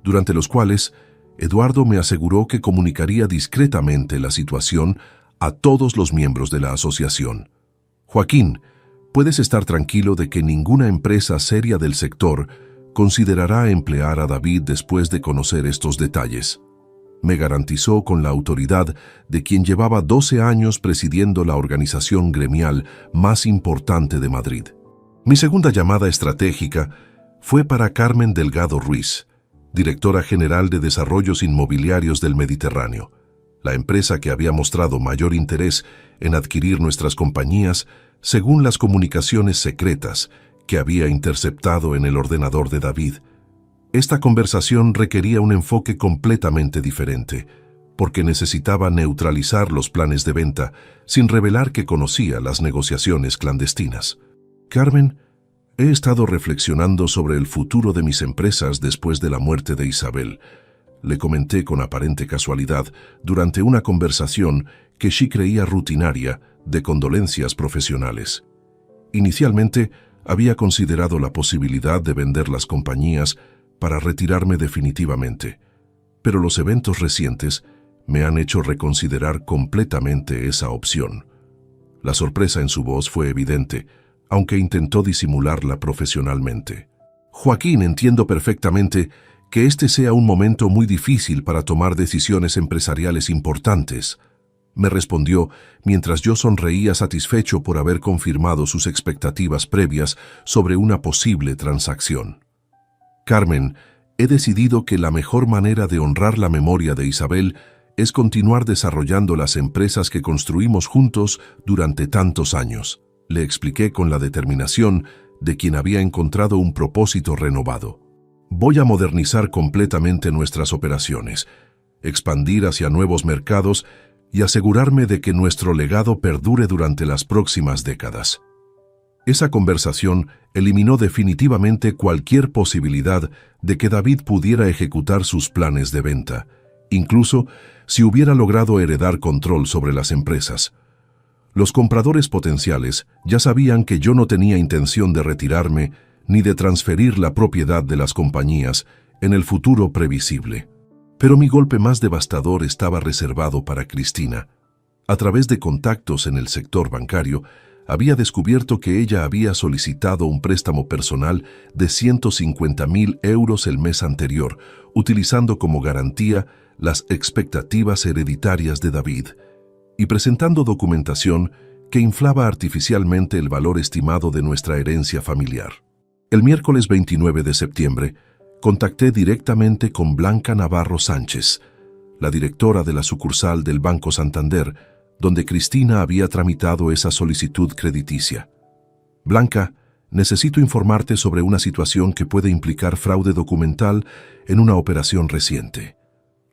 durante los cuales Eduardo me aseguró que comunicaría discretamente la situación a todos los miembros de la asociación. Joaquín, puedes estar tranquilo de que ninguna empresa seria del sector considerará emplear a David después de conocer estos detalles. Me garantizó con la autoridad de quien llevaba 12 años presidiendo la organización gremial más importante de Madrid. Mi segunda llamada estratégica fue para Carmen Delgado Ruiz, directora general de Desarrollos Inmobiliarios del Mediterráneo, la empresa que había mostrado mayor interés en adquirir nuestras compañías según las comunicaciones secretas que había interceptado en el ordenador de David. Esta conversación requería un enfoque completamente diferente, porque necesitaba neutralizar los planes de venta sin revelar que conocía las negociaciones clandestinas. Carmen, he estado reflexionando sobre el futuro de mis empresas después de la muerte de Isabel. Le comenté con aparente casualidad durante una conversación que sí creía rutinaria de condolencias profesionales. Inicialmente, había considerado la posibilidad de vender las compañías para retirarme definitivamente, pero los eventos recientes me han hecho reconsiderar completamente esa opción. La sorpresa en su voz fue evidente, aunque intentó disimularla profesionalmente. Joaquín, entiendo perfectamente que este sea un momento muy difícil para tomar decisiones empresariales importantes, me respondió mientras yo sonreía satisfecho por haber confirmado sus expectativas previas sobre una posible transacción. Carmen, he decidido que la mejor manera de honrar la memoria de Isabel es continuar desarrollando las empresas que construimos juntos durante tantos años, le expliqué con la determinación de quien había encontrado un propósito renovado. Voy a modernizar completamente nuestras operaciones, expandir hacia nuevos mercados y asegurarme de que nuestro legado perdure durante las próximas décadas. Esa conversación eliminó definitivamente cualquier posibilidad de que David pudiera ejecutar sus planes de venta, incluso si hubiera logrado heredar control sobre las empresas. Los compradores potenciales ya sabían que yo no tenía intención de retirarme ni de transferir la propiedad de las compañías en el futuro previsible. Pero mi golpe más devastador estaba reservado para Cristina. A través de contactos en el sector bancario, había descubierto que ella había solicitado un préstamo personal de 150.000 euros el mes anterior, utilizando como garantía las expectativas hereditarias de David, y presentando documentación que inflaba artificialmente el valor estimado de nuestra herencia familiar. El miércoles 29 de septiembre, contacté directamente con Blanca Navarro Sánchez, la directora de la sucursal del Banco Santander, donde Cristina había tramitado esa solicitud crediticia. Blanca, necesito informarte sobre una situación que puede implicar fraude documental en una operación reciente.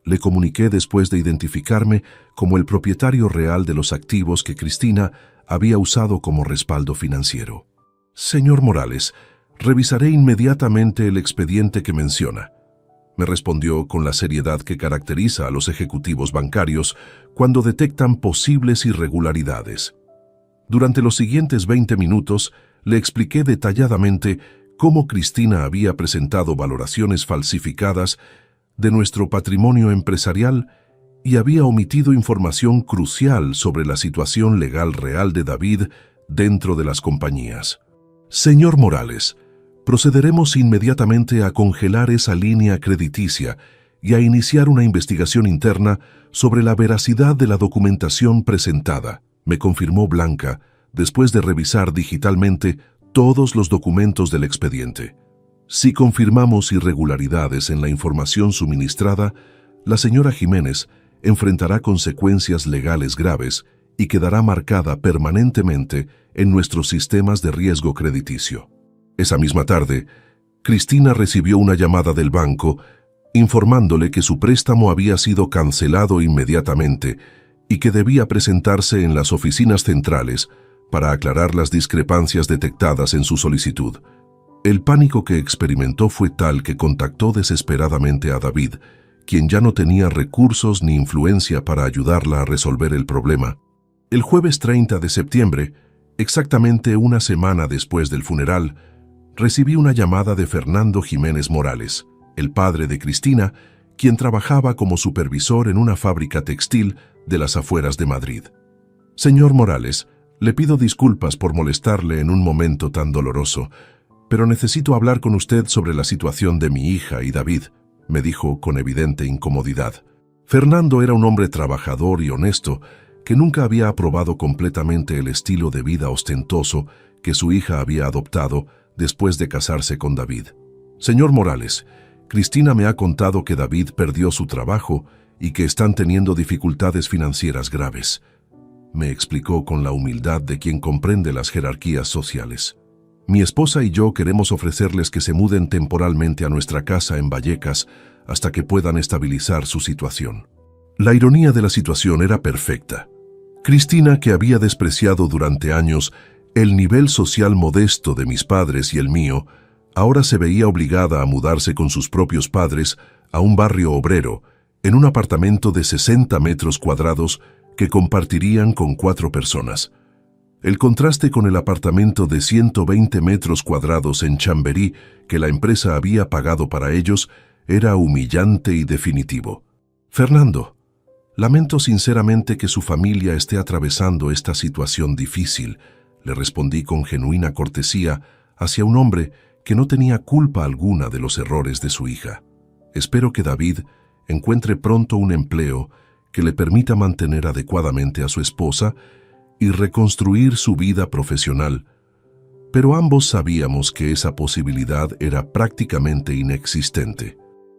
Le comuniqué después de identificarme como el propietario real de los activos que Cristina había usado como respaldo financiero. Señor Morales, revisaré inmediatamente el expediente que menciona. Me respondió con la seriedad que caracteriza a los ejecutivos bancarios cuando detectan posibles irregularidades. Durante los siguientes 20 minutos, le expliqué detalladamente cómo Cristina había presentado valoraciones falsificadas de nuestro patrimonio empresarial y había omitido información crucial sobre la situación legal real de David dentro de las compañías. Señor Morales, procederemos inmediatamente a congelar esa línea crediticia y a iniciar una investigación interna sobre la veracidad de la documentación presentada, me confirmó Blanca, después de revisar digitalmente todos los documentos del expediente. Si confirmamos irregularidades en la información suministrada, la señora Jiménez enfrentará consecuencias legales graves y quedará marcada permanentemente en nuestros sistemas de riesgo crediticio. Esa misma tarde, Cristina recibió una llamada del banco informándole que su préstamo había sido cancelado inmediatamente y que debía presentarse en las oficinas centrales para aclarar las discrepancias detectadas en su solicitud. El pánico que experimentó fue tal que contactó desesperadamente a David, quien ya no tenía recursos ni influencia para ayudarla a resolver el problema. El jueves 30 de septiembre, exactamente una semana después del funeral, recibí una llamada de Fernando Jiménez Morales, el padre de Cristina, quien trabajaba como supervisor en una fábrica textil de las afueras de Madrid. Señor Morales, le pido disculpas por molestarle en un momento tan doloroso, pero necesito hablar con usted sobre la situación de mi hija y David, me dijo con evidente incomodidad. Fernando era un hombre trabajador y honesto que nunca había aprobado completamente el estilo de vida ostentoso que su hija había adoptado después de casarse con David. Señor Morales, Cristina me ha contado que David perdió su trabajo y que están teniendo dificultades financieras graves. Me explicó con la humildad de quien comprende las jerarquías sociales. Mi esposa y yo queremos ofrecerles que se muden temporalmente a nuestra casa en Vallecas hasta que puedan estabilizar su situación. La ironía de la situación era perfecta. Cristina, que había despreciado durante años el nivel social modesto de mis padres y el mío, ahora se veía obligada a mudarse con sus propios padres a un barrio obrero, en un apartamento de 60 metros cuadrados que compartirían con 4 personas. El contraste con el apartamento de 120 metros cuadrados en Chamberí que la empresa había pagado para ellos era humillante y definitivo. Fernando, lamento sinceramente que su familia esté atravesando esta situación difícil, le respondí con genuina cortesía hacia un hombre que no tenía culpa alguna de los errores de su hija. Espero que David encuentre pronto un empleo que le permita mantener adecuadamente a su esposa y reconstruir su vida profesional, pero ambos sabíamos que esa posibilidad era prácticamente inexistente.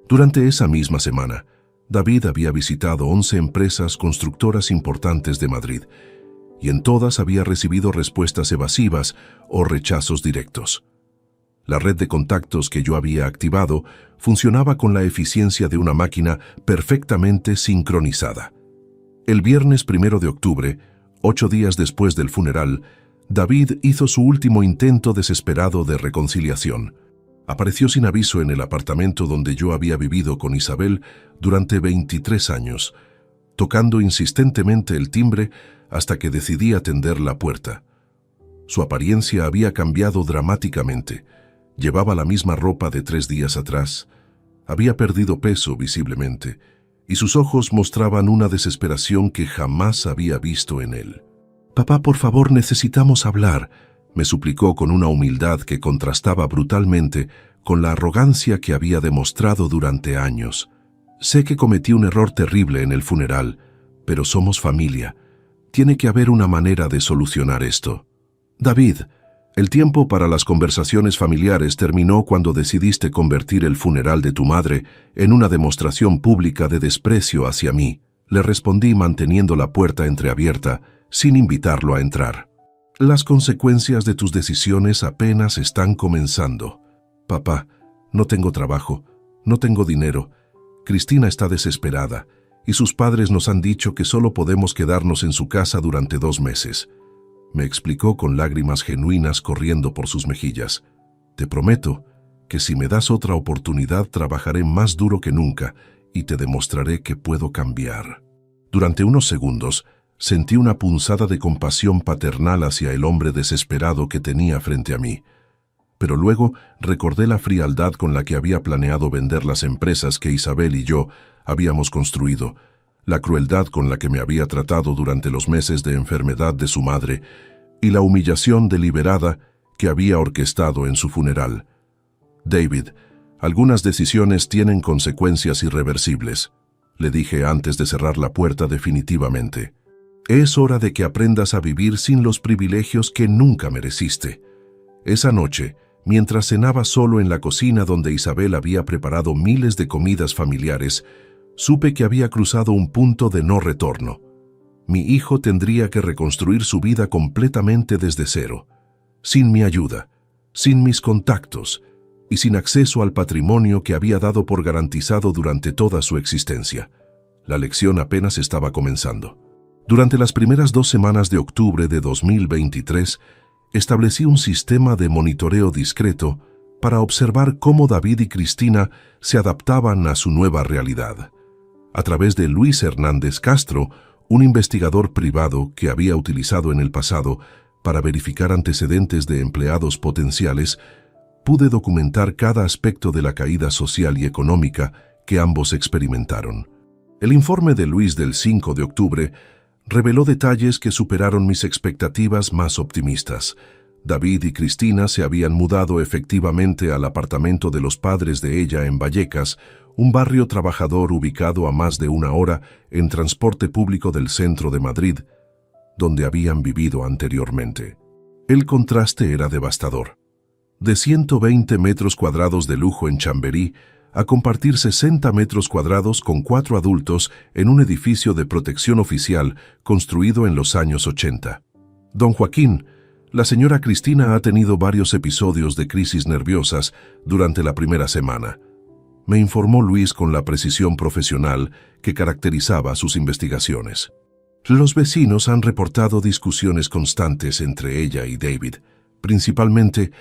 Durante esa misma semana, David había visitado 11 empresas constructoras importantes de Madrid, y en todas había recibido respuestas evasivas o rechazos directos. La red de contactos que yo había activado funcionaba con la eficiencia de una máquina perfectamente sincronizada. El viernes 1 de octubre, 8 días después del funeral, David hizo su último intento desesperado de reconciliación. Apareció sin aviso en el apartamento donde yo había vivido con Isabel durante 23 años, tocando insistentemente el timbre hasta que decidí atender la puerta. Su apariencia había cambiado dramáticamente. Llevaba la misma ropa de 3 días atrás. Había perdido peso visiblemente, y sus ojos mostraban una desesperación que jamás había visto en él. «Papá, por favor, necesitamos hablar», me suplicó con una humildad que contrastaba brutalmente con la arrogancia que había demostrado durante años. «Sé que cometí un error terrible en el funeral, pero somos familia. Tiene que haber una manera de solucionar esto». «David, el tiempo para las conversaciones familiares terminó cuando decidiste convertir el funeral de tu madre en una demostración pública de desprecio hacia mí», le respondí manteniendo la puerta entreabierta, sin invitarlo a entrar. «Las consecuencias de tus decisiones apenas están comenzando. Papá, no tengo trabajo, no tengo dinero, Cristina está desesperada y sus padres nos han dicho que solo podemos quedarnos en su casa durante 2 meses. Me explicó con lágrimas genuinas corriendo por sus mejillas. Te prometo que si me das otra oportunidad trabajaré más duro que nunca y te demostraré que puedo cambiar. Durante unos segundos sentí una punzada de compasión paternal hacia el hombre desesperado que tenía frente a mí. Pero luego recordé la frialdad con la que había planeado vender las empresas que Isabel y yo habíamos construido, la crueldad con la que me había tratado durante los meses de enfermedad de su madre y la humillación deliberada que había orquestado en su funeral. David, algunas decisiones tienen consecuencias irreversibles, le dije antes de cerrar la puerta definitivamente. Es hora de que aprendas a vivir sin los privilegios que nunca mereciste. Esa noche, mientras cenaba solo en la cocina donde Isabel había preparado miles de comidas familiares, supe que había cruzado un punto de no retorno. Mi hijo tendría que reconstruir su vida completamente desde cero, sin mi ayuda, sin mis contactos y sin acceso al patrimonio que había dado por garantizado durante toda su existencia. La lección apenas estaba comenzando. Durante las primeras 2 semanas de octubre de 2023, establecí un sistema de monitoreo discreto para observar cómo David y Cristina se adaptaban a su nueva realidad. A través de Luis Hernández Castro, un investigador privado que había utilizado en el pasado para verificar antecedentes de empleados potenciales, pude documentar cada aspecto de la caída social y económica que ambos experimentaron. El informe de Luis del 5 de octubre reveló detalles que superaron mis expectativas más optimistas. David y Cristina se habían mudado efectivamente al apartamento de los padres de ella en Vallecas, un barrio trabajador ubicado a más de 1 hora en transporte público del centro de Madrid, donde habían vivido anteriormente. El contraste era devastador. De 120 metros cuadrados de lujo en Chamberí, a compartir 60 metros cuadrados con 4 adultos en un edificio de protección oficial construido en los años 80. Don Joaquín, la señora Cristina ha tenido varios episodios de crisis nerviosas durante la primera semana, me informó Luis con la precisión profesional que caracterizaba sus investigaciones. Los vecinos han reportado discusiones constantes entre ella y David, principalmente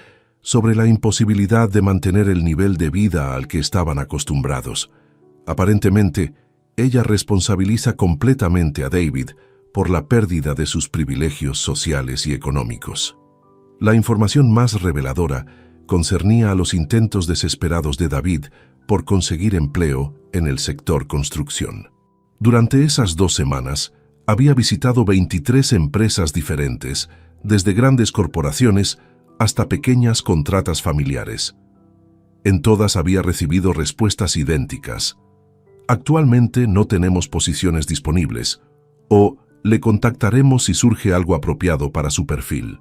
sobre la imposibilidad de mantener el nivel de vida al que estaban acostumbrados. Aparentemente, ella responsabiliza completamente a David por la pérdida de sus privilegios sociales y económicos. La información más reveladora concernía a los intentos desesperados de David por conseguir empleo en el sector construcción. Durante esas 2 semanas, había visitado 23 empresas diferentes, desde grandes corporaciones hasta pequeñas contratas familiares. En todas había recibido respuestas idénticas. Actualmente no tenemos posiciones disponibles, o le contactaremos si surge algo apropiado para su perfil.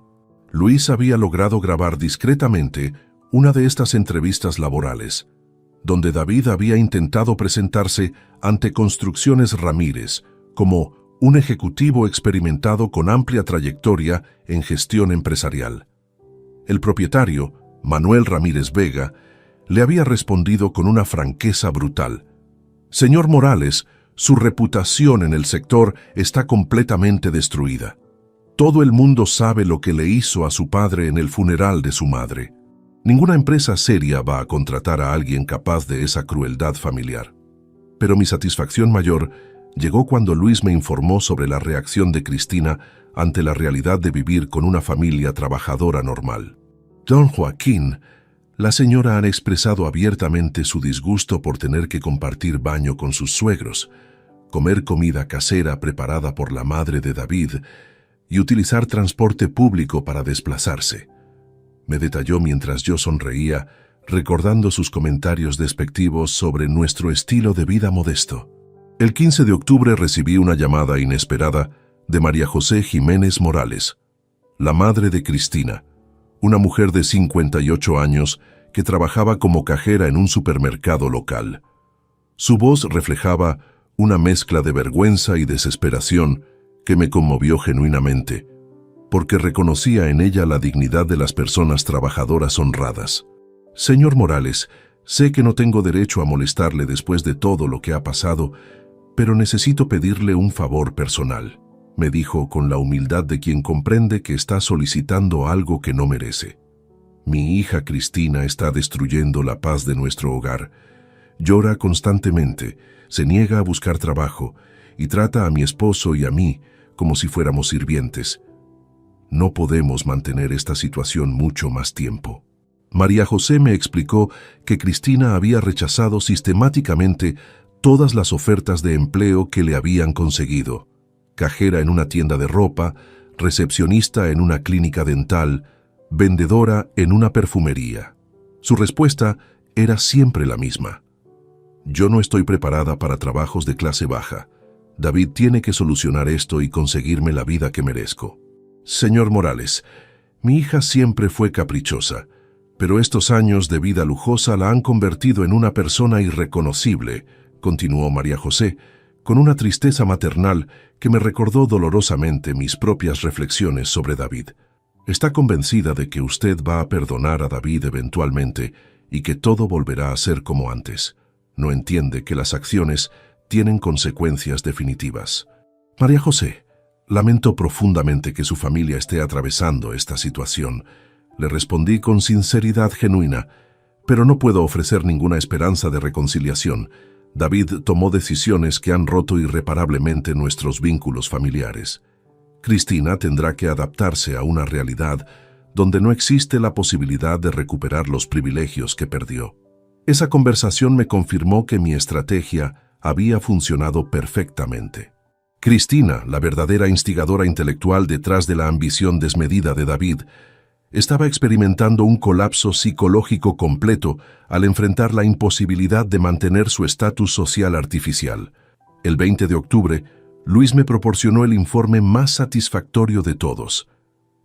Luis había logrado grabar discretamente una de estas entrevistas laborales, donde David había intentado presentarse ante Construcciones Ramírez como un ejecutivo experimentado con amplia trayectoria en gestión empresarial. El propietario, Manuel Ramírez Vega, le había respondido con una franqueza brutal. Señor Morales, su reputación en el sector está completamente destruida. Todo el mundo sabe lo que le hizo a su padre en el funeral de su madre. Ninguna empresa seria va a contratar a alguien capaz de esa crueldad familiar. Pero mi satisfacción mayor llegó cuando Luis me informó sobre la reacción de Cristina ante la realidad de vivir con una familia trabajadora normal. Don Joaquín, la señora ha expresado abiertamente su disgusto por tener que compartir baño con sus suegros, comer comida casera preparada por la madre de David y utilizar transporte público para desplazarse. Me detalló mientras yo sonreía, recordando sus comentarios despectivos sobre nuestro estilo de vida modesto. El 15 de octubre recibí una llamada inesperada de María José Jiménez Morales, la madre de Cristina, una mujer de 58 años que trabajaba como cajera en un supermercado local. Su voz reflejaba una mezcla de vergüenza y desesperación que me conmovió genuinamente, porque reconocía en ella la dignidad de las personas trabajadoras honradas. Señor Morales, Sé que no tengo derecho a molestarle después de todo lo que ha pasado, pero necesito pedirle un favor personal, me dijo con la humildad de quien comprende que está solicitando algo que no merece. Mi hija Cristina está destruyendo la paz de nuestro hogar. Llora constantemente, se niega a buscar trabajo y trata a mi esposo y a mí como si fuéramos sirvientes. No podemos mantener esta situación mucho más tiempo. María José me explicó que Cristina había rechazado sistemáticamente todas las ofertas de empleo que le habían conseguido. Cajera en una tienda de ropa, recepcionista en una clínica dental, vendedora en una perfumería. Su respuesta era siempre la misma. Yo no estoy preparada para trabajos de clase baja. David tiene que solucionar esto y conseguirme la vida que merezco. Señor Morales, mi hija siempre fue caprichosa, pero estos años de vida lujosa la han convertido en una persona irreconocible, continuó María José, con una tristeza maternal que me recordó dolorosamente mis propias reflexiones sobre David. Está convencida de que usted va a perdonar a David eventualmente y que todo volverá a ser como antes. No entiende que las acciones tienen consecuencias definitivas. María José, lamento profundamente que su familia esté atravesando esta situación. Le respondí con sinceridad genuina, pero no puedo ofrecer ninguna esperanza de reconciliación. David tomó decisiones que han roto irreparablemente nuestros vínculos familiares. Cristina tendrá que adaptarse a una realidad donde no existe la posibilidad de recuperar los privilegios que perdió. Esa conversación me confirmó que mi estrategia había funcionado perfectamente. Cristina, la verdadera instigadora intelectual detrás de la ambición desmedida de David, estaba experimentando un colapso psicológico completo al enfrentar la imposibilidad de mantener su estatus social artificial. El 20 de octubre, Luis me proporcionó el informe más satisfactorio de todos.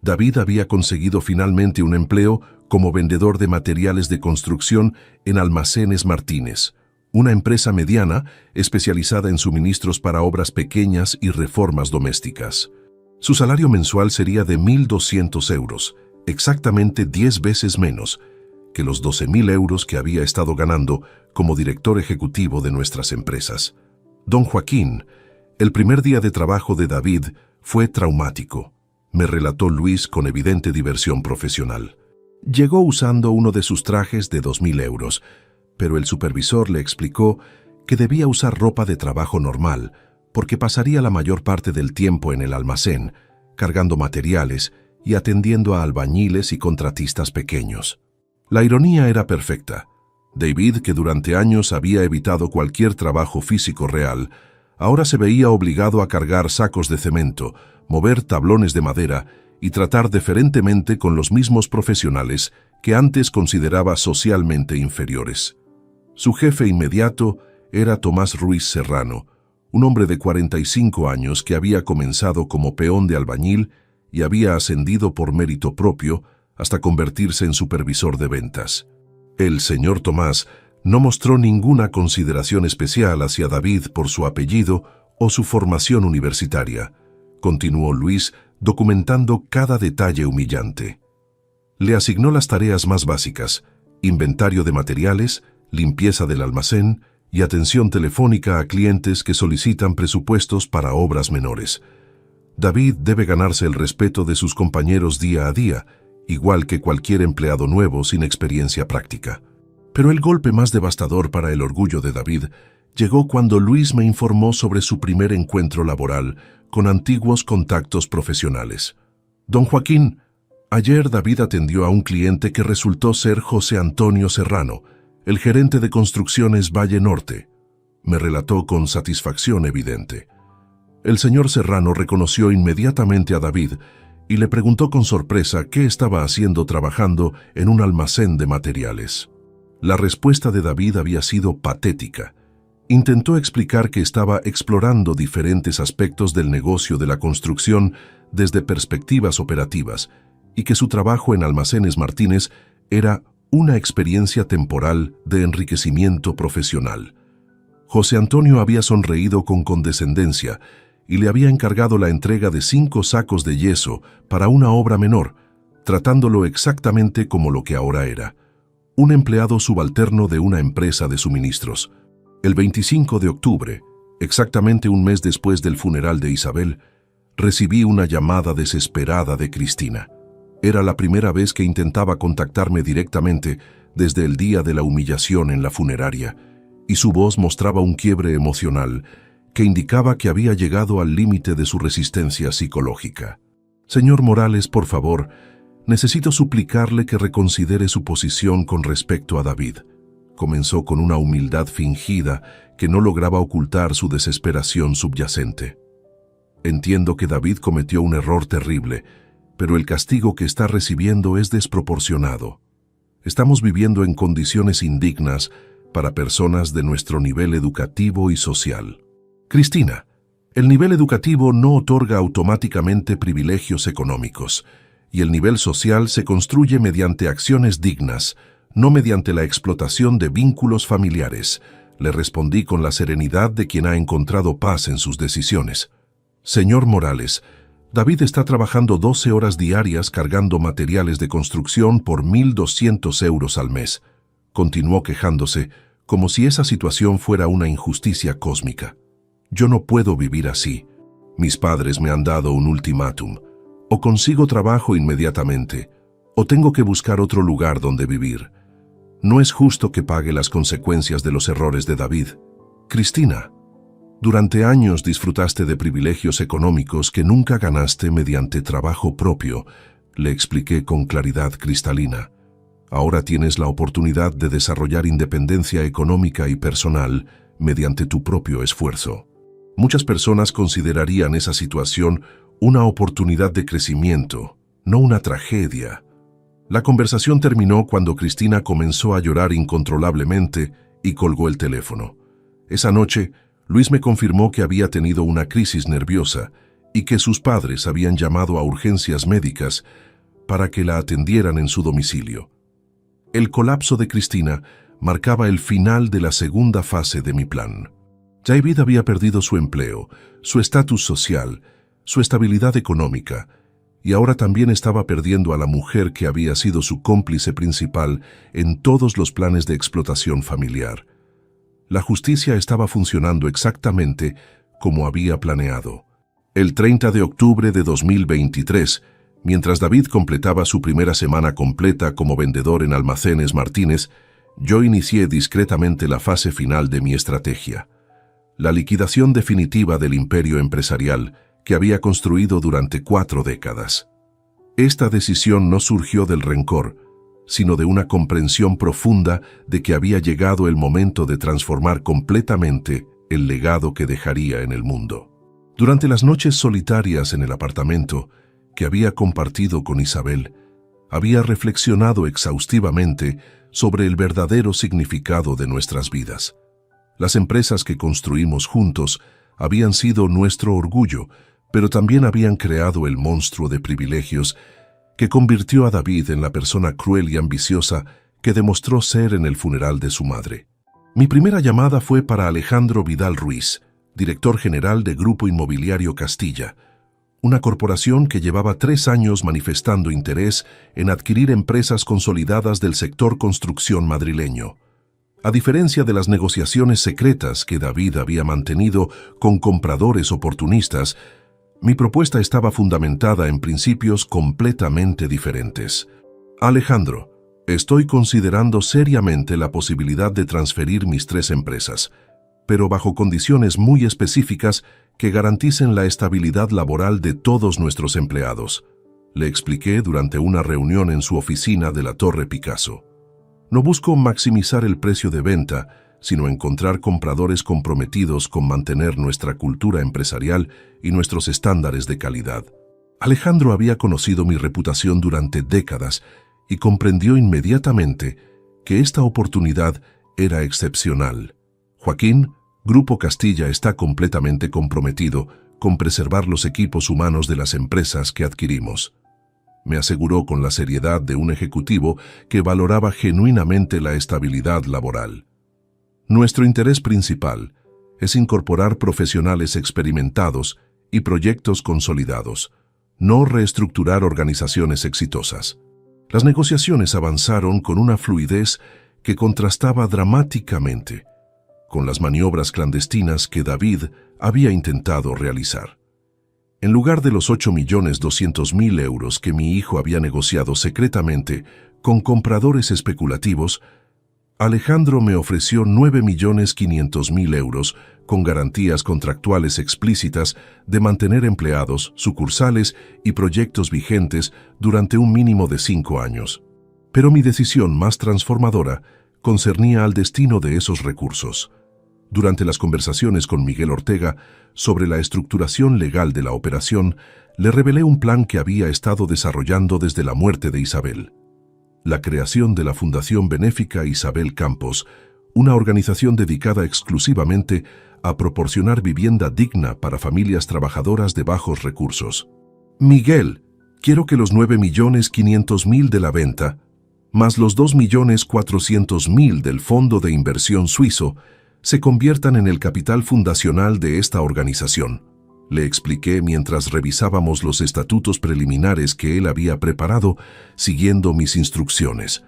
David había conseguido finalmente un empleo como vendedor de materiales de construcción en Almacenes Martínez, una empresa mediana especializada en suministros para obras pequeñas y reformas domésticas. Su salario mensual sería de 1.200 euros, exactamente 10 veces menos que los 12.000 euros que había estado ganando como director ejecutivo de nuestras empresas. Don Joaquín, el primer día de trabajo de David fue traumático, me relató Luis con evidente diversión profesional. Llegó usando uno de sus trajes de 2.000 euros, pero el supervisor le explicó que debía usar ropa de trabajo normal, porque pasaría la mayor parte del tiempo en el almacén, cargando materiales y atendiendo a albañiles y contratistas pequeños. La ironía era perfecta. David, que durante años había evitado cualquier trabajo físico real, ahora se veía obligado a cargar sacos de cemento, mover tablones de madera y tratar deferentemente con los mismos profesionales que antes consideraba socialmente inferiores. Su jefe inmediato era Tomás Ruiz Serrano, un hombre de 45 años que había comenzado como peón de albañil y había ascendido por mérito propio hasta convertirse en supervisor de ventas. El señor Tomás no mostró ninguna consideración especial hacia David por su apellido o su formación universitaria, continuó Luis documentando cada detalle humillante. Le asignó las tareas más básicas: inventario de materiales, limpieza del almacén y atención telefónica a clientes que solicitan presupuestos para obras menores. David debe ganarse el respeto de sus compañeros día a día, igual que cualquier empleado nuevo sin experiencia práctica. Pero el golpe más devastador para el orgullo de David llegó cuando Luis me informó sobre su primer encuentro laboral con antiguos contactos profesionales. Don Joaquín, ayer David atendió a un cliente que resultó ser José Antonio Serrano, el gerente de construcciones Valle Norte, me relató con satisfacción evidente. El señor Serrano reconoció inmediatamente a David y le preguntó con sorpresa qué estaba haciendo trabajando en un almacén de materiales. La respuesta de David había sido patética. Intentó explicar que estaba explorando diferentes aspectos del negocio de la construcción desde perspectivas operativas y que su trabajo en Almacenes Martínez era una experiencia temporal de enriquecimiento profesional. José Antonio había sonreído con condescendencia y le había encargado la entrega de 5 sacos de yeso para una obra menor, tratándolo exactamente como lo que ahora era: un empleado subalterno de una empresa de suministros. El 25 de octubre, exactamente un mes después del funeral de Isabel, recibí una llamada desesperada de Cristina. Era la primera vez que intentaba contactarme directamente desde el día de la humillación en la funeraria, y su voz mostraba un quiebre emocional que indicaba que había llegado al límite de su resistencia psicológica. «Señor Morales, por favor, necesito suplicarle que reconsidere su posición con respecto a David», comenzó con una humildad fingida que no lograba ocultar su desesperación subyacente. «Entiendo que David cometió un error terrible, pero el castigo que está recibiendo es desproporcionado. Estamos viviendo en condiciones indignas para personas de nuestro nivel educativo y social». «Cristina, el nivel educativo no otorga automáticamente privilegios económicos, y el nivel social se construye mediante acciones dignas, no mediante la explotación de vínculos familiares», le respondí con la serenidad de quien ha encontrado paz en sus decisiones. «Señor Morales, David está trabajando 12 horas diarias cargando materiales de construcción por 1.200 euros al mes», continuó quejándose, como si esa situación fuera una injusticia cósmica. «Yo no puedo vivir así. Mis padres me han dado un ultimátum. O consigo trabajo inmediatamente, o tengo que buscar otro lugar donde vivir. No es justo que pague las consecuencias de los errores de David. Cristina, durante años disfrutaste de privilegios económicos que nunca ganaste mediante trabajo propio», le expliqué con claridad cristalina. «Ahora tienes la oportunidad de desarrollar independencia económica y personal mediante tu propio esfuerzo. Muchas personas considerarían esa situación una oportunidad de crecimiento, no una tragedia». La conversación terminó cuando Cristina comenzó a llorar incontrolablemente y colgó el teléfono. Esa noche, Luis me confirmó que había tenido una crisis nerviosa y que sus padres habían llamado a urgencias médicas para que la atendieran en su domicilio. El colapso de Cristina marcaba el final de la segunda fase de mi plan. David había perdido su empleo, su estatus social, su estabilidad económica, y ahora también estaba perdiendo a la mujer que había sido su cómplice principal en todos los planes de explotación familiar. La justicia estaba funcionando exactamente como había planeado. El 30 de octubre de 2023, mientras David completaba su primera semana completa como vendedor en Almacenes Martínez, yo inicié discretamente la fase final de mi estrategia: la liquidación definitiva del imperio empresarial que había construido durante 4 décadas. Esta decisión no surgió del rencor, sino de una comprensión profunda de que había llegado el momento de transformar completamente el legado que dejaría en el mundo. Durante las noches solitarias en el apartamento que había compartido con Isabel, había reflexionado exhaustivamente sobre el verdadero significado de nuestras vidas. Las empresas que construimos juntos habían sido nuestro orgullo, pero también habían creado el monstruo de privilegios que convirtió a David en la persona cruel y ambiciosa que demostró ser en el funeral de su madre. Mi primera llamada fue para Alejandro Vidal Ruiz, director general de Grupo Inmobiliario Castilla, una corporación que llevaba 3 años manifestando interés en adquirir empresas consolidadas del sector construcción madrileño. A diferencia de las negociaciones secretas que David había mantenido con compradores oportunistas, mi propuesta estaba fundamentada en principios completamente diferentes. «Alejandro, estoy considerando seriamente la posibilidad de transferir mis 3 empresas, pero bajo condiciones muy específicas que garanticen la estabilidad laboral de todos nuestros empleados», le expliqué durante una reunión en su oficina de la Torre Picasso. «No busco maximizar el precio de venta, sino encontrar compradores comprometidos con mantener nuestra cultura empresarial y nuestros estándares de calidad». Alejandro había conocido mi reputación durante décadas y comprendió inmediatamente que esta oportunidad era excepcional. «Joaquín, Grupo Castilla está completamente comprometido con preservar los equipos humanos de las empresas que adquirimos», me aseguró con la seriedad de un ejecutivo que valoraba genuinamente la estabilidad laboral. «Nuestro interés principal es incorporar profesionales experimentados y proyectos consolidados, no reestructurar organizaciones exitosas». Las negociaciones avanzaron con una fluidez que contrastaba dramáticamente con las maniobras clandestinas que David había intentado realizar. En lugar de los 8.200.000 euros que mi hijo había negociado secretamente con compradores especulativos, Alejandro me ofreció 9.500.000 euros con garantías contractuales explícitas de mantener empleados, sucursales y proyectos vigentes durante un mínimo de 5 años. Pero mi decisión más transformadora concernía al destino de esos recursos. Durante las conversaciones con Miguel Ortega sobre la estructuración legal de la operación, le revelé un plan que había estado desarrollando desde la muerte de Isabel: la creación de la Fundación Benéfica Isabel Campos, una organización dedicada exclusivamente a proporcionar vivienda digna para familias trabajadoras de bajos recursos. Miguel, quiero que los 9.500.000 de la venta, más los 2.400.000 del fondo de inversión suizo, se conviertan en el capital fundacional de esta organización, le expliqué mientras revisábamos los estatutos preliminares que él había preparado siguiendo mis instrucciones.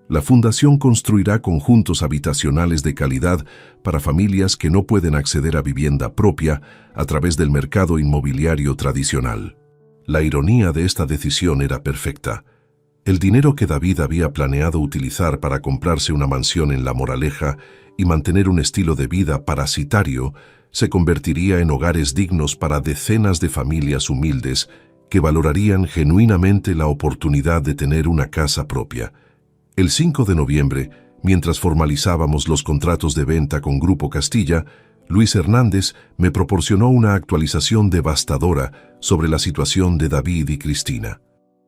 La fundación construirá conjuntos habitacionales de calidad para familias que no pueden acceder a vivienda propia a través del mercado inmobiliario tradicional. La ironía de esta decisión era perfecta. El dinero que David había planeado utilizar para comprarse una mansión en La Moraleja y mantener un estilo de vida parasitario se convertiría en hogares dignos para decenas de familias humildes que valorarían genuinamente la oportunidad de tener una casa propia. El 5 de noviembre, mientras formalizábamos los contratos de venta con Grupo Castilla, Luis Hernández me proporcionó una actualización devastadora sobre la situación de David y Cristina.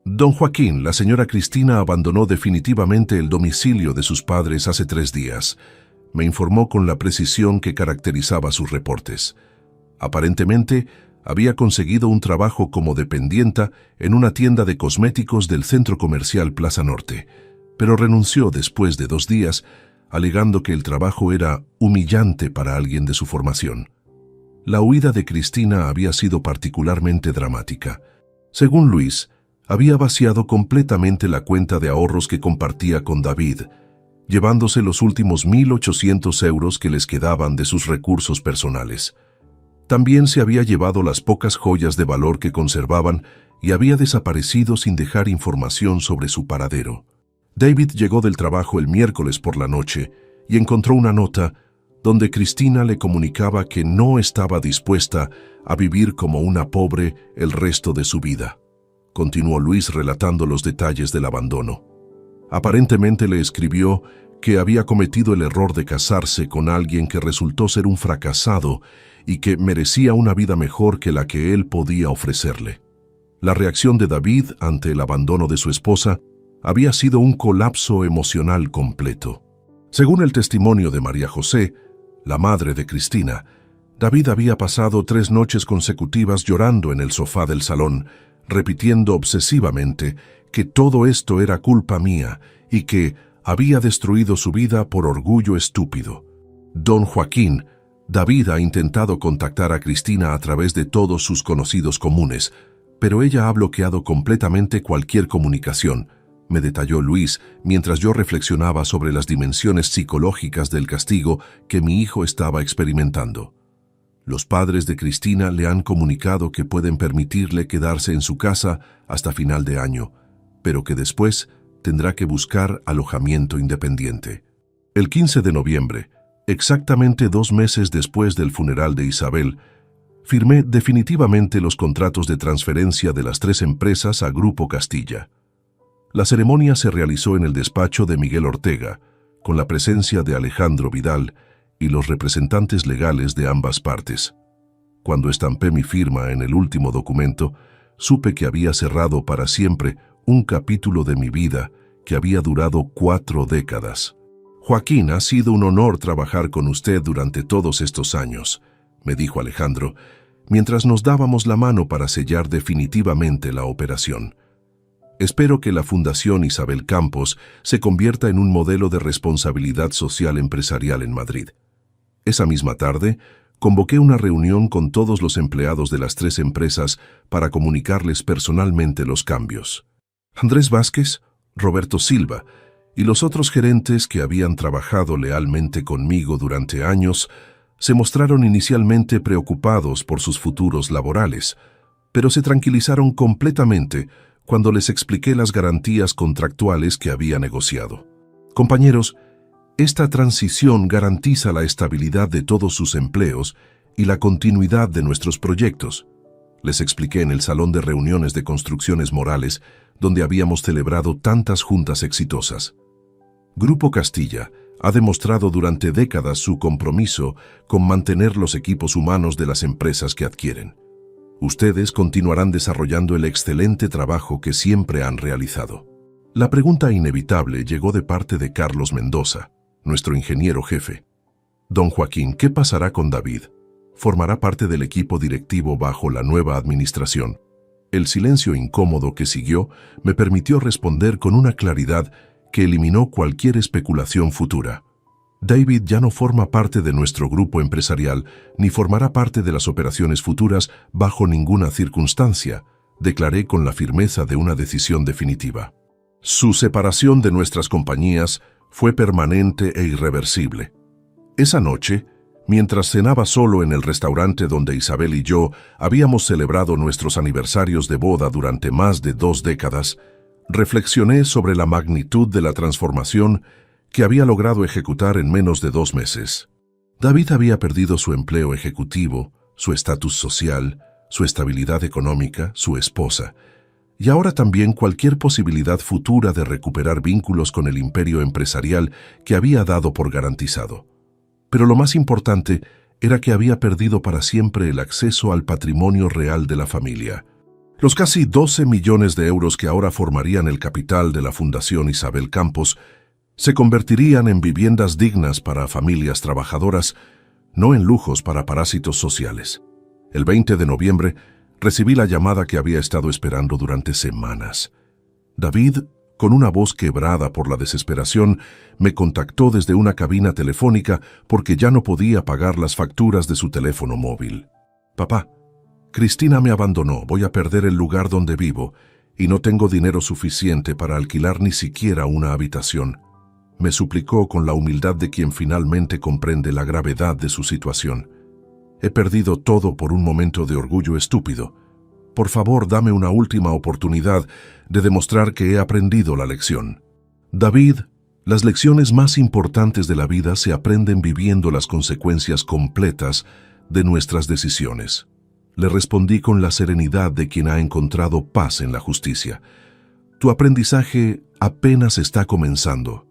Don Joaquín, la señora Cristina abandonó definitivamente el domicilio de sus padres hace 3 días. Me informó con la precisión que caracterizaba sus reportes. Aparentemente, había conseguido un trabajo como dependienta en una tienda de cosméticos del centro comercial Plaza Norte, pero renunció después de 2 días, alegando que el trabajo era humillante para alguien de su formación. La huida de Cristina había sido particularmente dramática. Según Luis, había vaciado completamente la cuenta de ahorros que compartía con David, llevándose los últimos 1.800 euros que les quedaban de sus recursos personales. También se había llevado las pocas joyas de valor que conservaban y había desaparecido sin dejar información sobre su paradero. David llegó del trabajo el miércoles por la noche y encontró una nota donde Cristina le comunicaba que no estaba dispuesta a vivir como una pobre el resto de su vida. Continuó Luis relatando los detalles del abandono. Aparentemente le escribió que había cometido el error de casarse con alguien que resultó ser un fracasado y que merecía una vida mejor que la que él podía ofrecerle. La reacción de David ante el abandono de su esposa había sido un colapso emocional completo. Según el testimonio de María José, la madre de Cristina, David había pasado 3 noches consecutivas llorando en el sofá del salón, repitiendo obsesivamente que todo esto era culpa mía y que había destruido su vida por orgullo estúpido. Don Joaquín, David ha intentado contactar a Cristina a través de todos sus conocidos comunes, pero ella ha bloqueado completamente cualquier comunicación, me detalló Luis mientras yo reflexionaba sobre las dimensiones psicológicas del castigo que mi hijo estaba experimentando. Los padres de Cristina le han comunicado que pueden permitirle quedarse en su casa hasta final de año, pero que después tendrá que buscar alojamiento independiente. El 15 de noviembre, exactamente 2 meses después del funeral de Isabel, firmé definitivamente los contratos de transferencia de las 3 empresas a Grupo Castilla. La ceremonia se realizó en el despacho de Miguel Ortega, con la presencia de Alejandro Vidal y los representantes legales de ambas partes. Cuando estampé mi firma en el último documento, supe que había cerrado para siempre un capítulo de mi vida que había durado 4 décadas. Joaquín, ha sido un honor trabajar con usted durante todos estos años, me dijo Alejandro, mientras nos dábamos la mano para sellar definitivamente la operación. Espero que la Fundación Isabel Campos se convierta en un modelo de responsabilidad social empresarial en Madrid. Esa misma tarde, convoqué una reunión con todos los empleados de las 3 empresas para comunicarles personalmente los cambios. Andrés Vázquez, Roberto Silva, y los otros gerentes que habían trabajado lealmente conmigo durante años se mostraron inicialmente preocupados por sus futuros laborales, pero se tranquilizaron completamente cuando les expliqué las garantías contractuales que había negociado. Compañeros, esta transición garantiza la estabilidad de todos sus empleos y la continuidad de nuestros proyectos. Les expliqué en el salón de reuniones de Construcciones Morales, donde habíamos celebrado tantas juntas exitosas. Grupo Castilla ha demostrado durante décadas su compromiso con mantener los equipos humanos de las empresas que adquieren. Ustedes continuarán desarrollando el excelente trabajo que siempre han realizado. La pregunta inevitable llegó de parte de Carlos Mendoza, nuestro ingeniero jefe. Don Joaquín, ¿qué pasará con David? ¿Formará parte del equipo directivo bajo la nueva administración? El silencio incómodo que siguió me permitió responder con una claridad que eliminó cualquier especulación futura. David ya no forma parte de nuestro grupo empresarial ni formará parte de las operaciones futuras bajo ninguna circunstancia, declaré con la firmeza de una decisión definitiva. Su separación de nuestras compañías fue permanente e irreversible. Esa noche, mientras cenaba solo en el restaurante donde Isabel y yo habíamos celebrado nuestros aniversarios de boda durante más de 2 décadas, reflexioné sobre la magnitud de la transformación que había logrado ejecutar en menos de 2 meses. David había perdido su empleo ejecutivo, su estatus social, su estabilidad económica, su esposa, y ahora también cualquier posibilidad futura de recuperar vínculos con el imperio empresarial que había dado por garantizado. Pero lo más importante era que había perdido para siempre el acceso al patrimonio real de la familia. Los casi 12 millones de euros que ahora formarían el capital de la Fundación Isabel Campos se convertirían en viviendas dignas para familias trabajadoras, no en lujos para parásitos sociales. El 20 de noviembre recibí la llamada que había estado esperando durante semanas. David, con una voz quebrada por la desesperación, me contactó desde una cabina telefónica porque ya no podía pagar las facturas de su teléfono móvil. «Papá, Cristina me abandonó, voy a perder el lugar donde vivo y no tengo dinero suficiente para alquilar ni siquiera una habitación», me suplicó con la humildad de quien finalmente comprende la gravedad de su situación. «He perdido todo por un momento de orgullo estúpido. Por favor, dame una última oportunidad de demostrar que he aprendido la lección». David, las lecciones más importantes de la vida se aprenden viviendo las consecuencias completas de nuestras decisiones. Le respondí con la serenidad de quien ha encontrado paz en la justicia. Tu aprendizaje apenas está comenzando.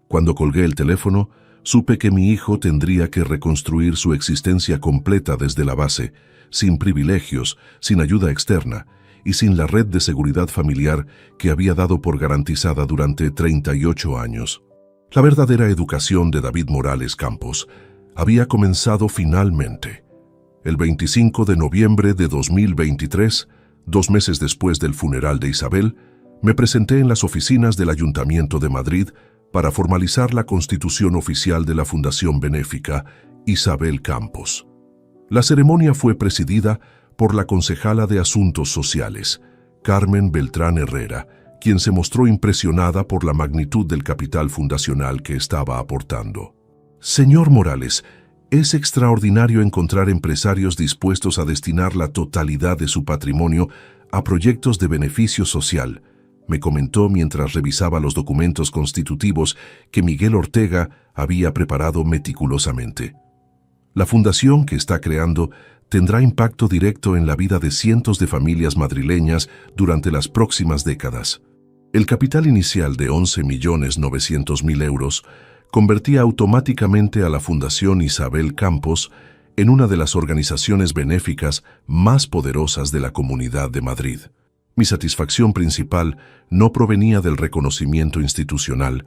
Cuando colgué el teléfono, supe que mi hijo tendría que reconstruir su existencia completa desde la base, sin privilegios, sin ayuda externa y sin la red de seguridad familiar que había dado por garantizada durante 38 años. La verdadera educación de David Morales Campos había comenzado finalmente. El 25 de noviembre de 2023, 2 meses después del funeral de Isabel, me presenté en las oficinas del Ayuntamiento de Madrid para formalizar la constitución oficial de la Fundación Benéfica Isabel Campos. La ceremonia fue presidida por la concejala de Asuntos Sociales, Carmen Beltrán Herrera, quien se mostró impresionada por la magnitud del capital fundacional que estaba aportando. Señor Morales, es extraordinario encontrar empresarios dispuestos a destinar la totalidad de su patrimonio a proyectos de beneficio social, me comentó mientras revisaba los documentos constitutivos que Miguel Ortega había preparado meticulosamente. La fundación que está creando tendrá impacto directo en la vida de cientos de familias madrileñas durante las próximas décadas. El capital inicial de 11.900.000 euros convertía automáticamente a la Fundación Isabel Campos en una de las organizaciones benéficas más poderosas de la Comunidad de Madrid. Mi satisfacción principal no provenía del reconocimiento institucional,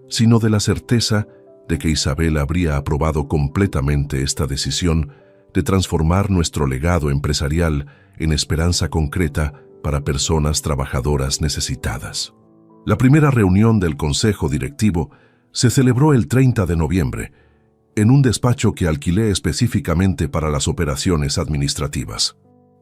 sino de la certeza de que Isabel habría aprobado completamente esta decisión de transformar nuestro legado empresarial en esperanza concreta para personas trabajadoras necesitadas. La primera reunión del Consejo Directivo se celebró el 30 de noviembre, en un despacho que alquilé específicamente para las operaciones administrativas.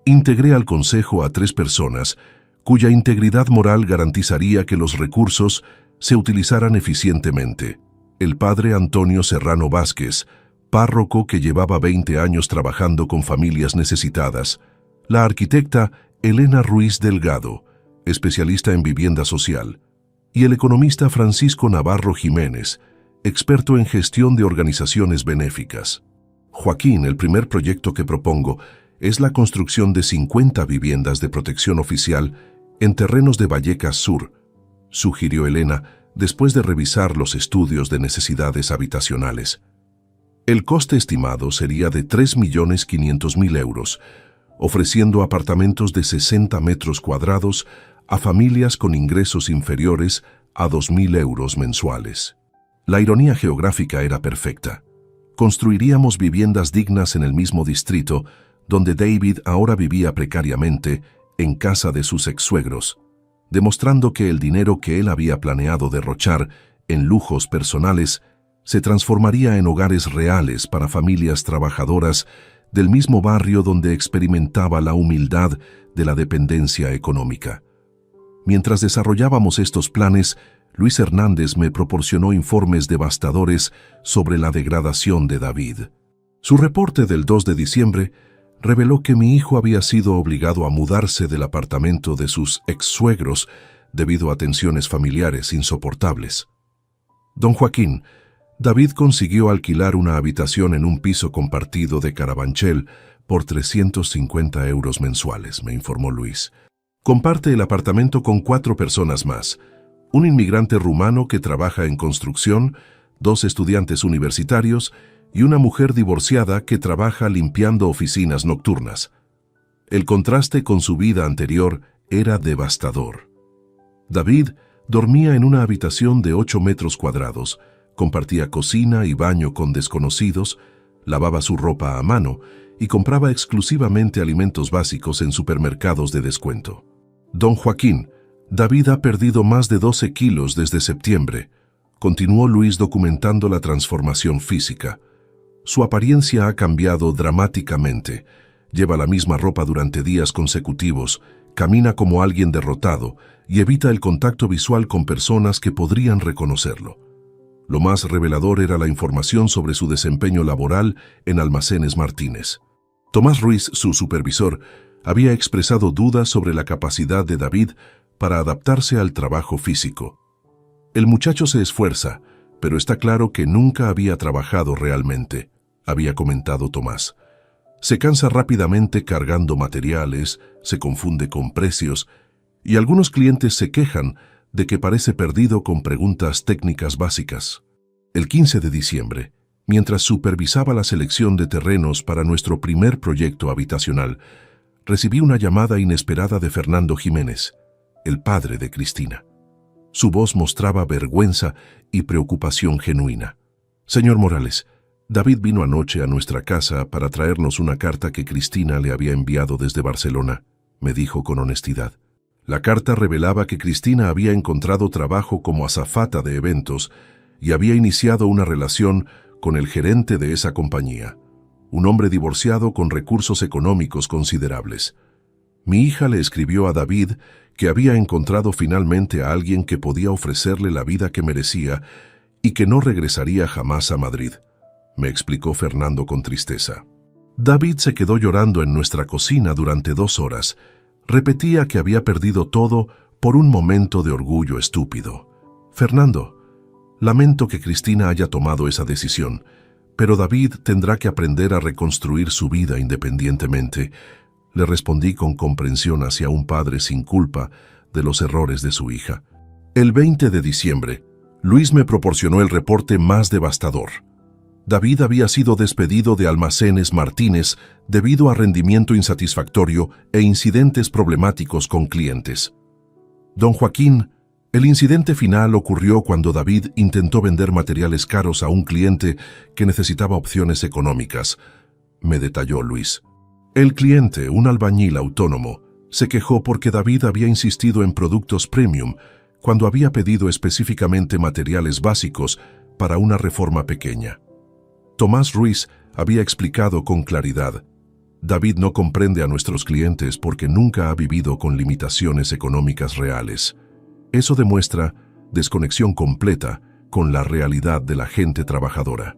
Integré al Consejo a 3 personas cuya integridad moral garantizaría que los recursos se utilizaran eficientemente. El padre Antonio Serrano Vázquez, párroco que llevaba 20 años trabajando con familias necesitadas. La arquitecta Elena Ruiz Delgado, especialista en vivienda social. Y el economista Francisco Navarro Jiménez, experto en gestión de organizaciones benéficas. Joaquín, el primer proyecto que propongo es la construcción de 50 viviendas de protección oficial en terrenos de Vallecas Sur, sugirió Elena después de revisar los estudios de necesidades habitacionales. El coste estimado sería de 3.500.000 euros, ofreciendo apartamentos de 60 metros cuadrados a familias con ingresos inferiores a 2.000 euros mensuales. La ironía geográfica era perfecta. Construiríamos viviendas dignas en el mismo distrito donde David ahora vivía precariamente en casa de sus ex-suegros, demostrando que el dinero que él había planeado derrochar en lujos personales se transformaría en hogares reales para familias trabajadoras del mismo barrio donde experimentaba la humildad de la dependencia económica. Mientras desarrollábamos estos planes, Luis Hernández me proporcionó informes devastadores sobre la degradación de David. Su reporte del 2 de diciembre reveló que mi hijo había sido obligado a mudarse del apartamento de sus ex-suegros debido a tensiones familiares insoportables. Don Joaquín, David consiguió alquilar una habitación en un piso compartido de Carabanchel por 350 euros mensuales, me informó Luis. Comparte el apartamento con 4 personas más: un inmigrante rumano que trabaja en construcción, 2 estudiantes universitarios y una mujer divorciada que trabaja limpiando oficinas nocturnas. El contraste con su vida anterior era devastador. David dormía en una habitación de 8 metros cuadrados, compartía cocina y baño con desconocidos, lavaba su ropa a mano y compraba exclusivamente alimentos básicos en supermercados de descuento. Don Joaquín, David ha perdido más de 12 kilos desde septiembre, continuó Luis documentando la transformación física. Su apariencia ha cambiado dramáticamente. Lleva la misma ropa durante días consecutivos, camina como alguien derrotado y evita el contacto visual con personas que podrían reconocerlo. Lo más revelador era la información sobre su desempeño laboral en Almacenes Martínez. Tomás Ruiz, su supervisor, había expresado dudas sobre la capacidad de David para adaptarse al trabajo físico. El muchacho se esfuerza, pero está claro que nunca había trabajado realmente, había comentado Tomás. Se cansa rápidamente cargando materiales, se confunde con precios, y algunos clientes se quejan de que parece perdido con preguntas técnicas básicas. El 15 de diciembre, mientras supervisaba la selección de terrenos para nuestro primer proyecto habitacional, recibí una llamada inesperada de Fernando Jiménez, el padre de Cristina. Su voz mostraba vergüenza y preocupación genuina. Señor Morales, David vino anoche a nuestra casa para traernos una carta que Cristina le había enviado desde Barcelona, me dijo con honestidad. La carta revelaba que Cristina había encontrado trabajo como azafata de eventos y había iniciado una relación con el gerente de esa compañía, un hombre divorciado con recursos económicos considerables. Mi hija le escribió a David que había encontrado finalmente a alguien que podía ofrecerle la vida que merecía y que no regresaría jamás a Madrid, me explicó Fernando con tristeza. David se quedó llorando en nuestra cocina durante 2 horas. Repetía que había perdido todo por un momento de orgullo estúpido. Fernando, lamento que Cristina haya tomado esa decisión, pero David tendrá que aprender a reconstruir su vida independientemente. Le respondí con comprensión hacia un padre sin culpa de los errores de su hija. El 20 de diciembre, Luis me proporcionó el reporte más devastador. David había sido despedido de Almacenes Martínez debido a rendimiento insatisfactorio e incidentes problemáticos con clientes. Don Joaquín, el incidente final ocurrió cuando David intentó vender materiales caros a un cliente que necesitaba opciones económicas, me detalló Luis. El cliente, un albañil autónomo, se quejó porque David había insistido en productos premium cuando había pedido específicamente materiales básicos para una reforma pequeña. Tomás Ruiz había explicado con claridad. David no comprende a nuestros clientes porque nunca ha vivido con limitaciones económicas reales. Eso demuestra desconexión completa con la realidad de la gente trabajadora.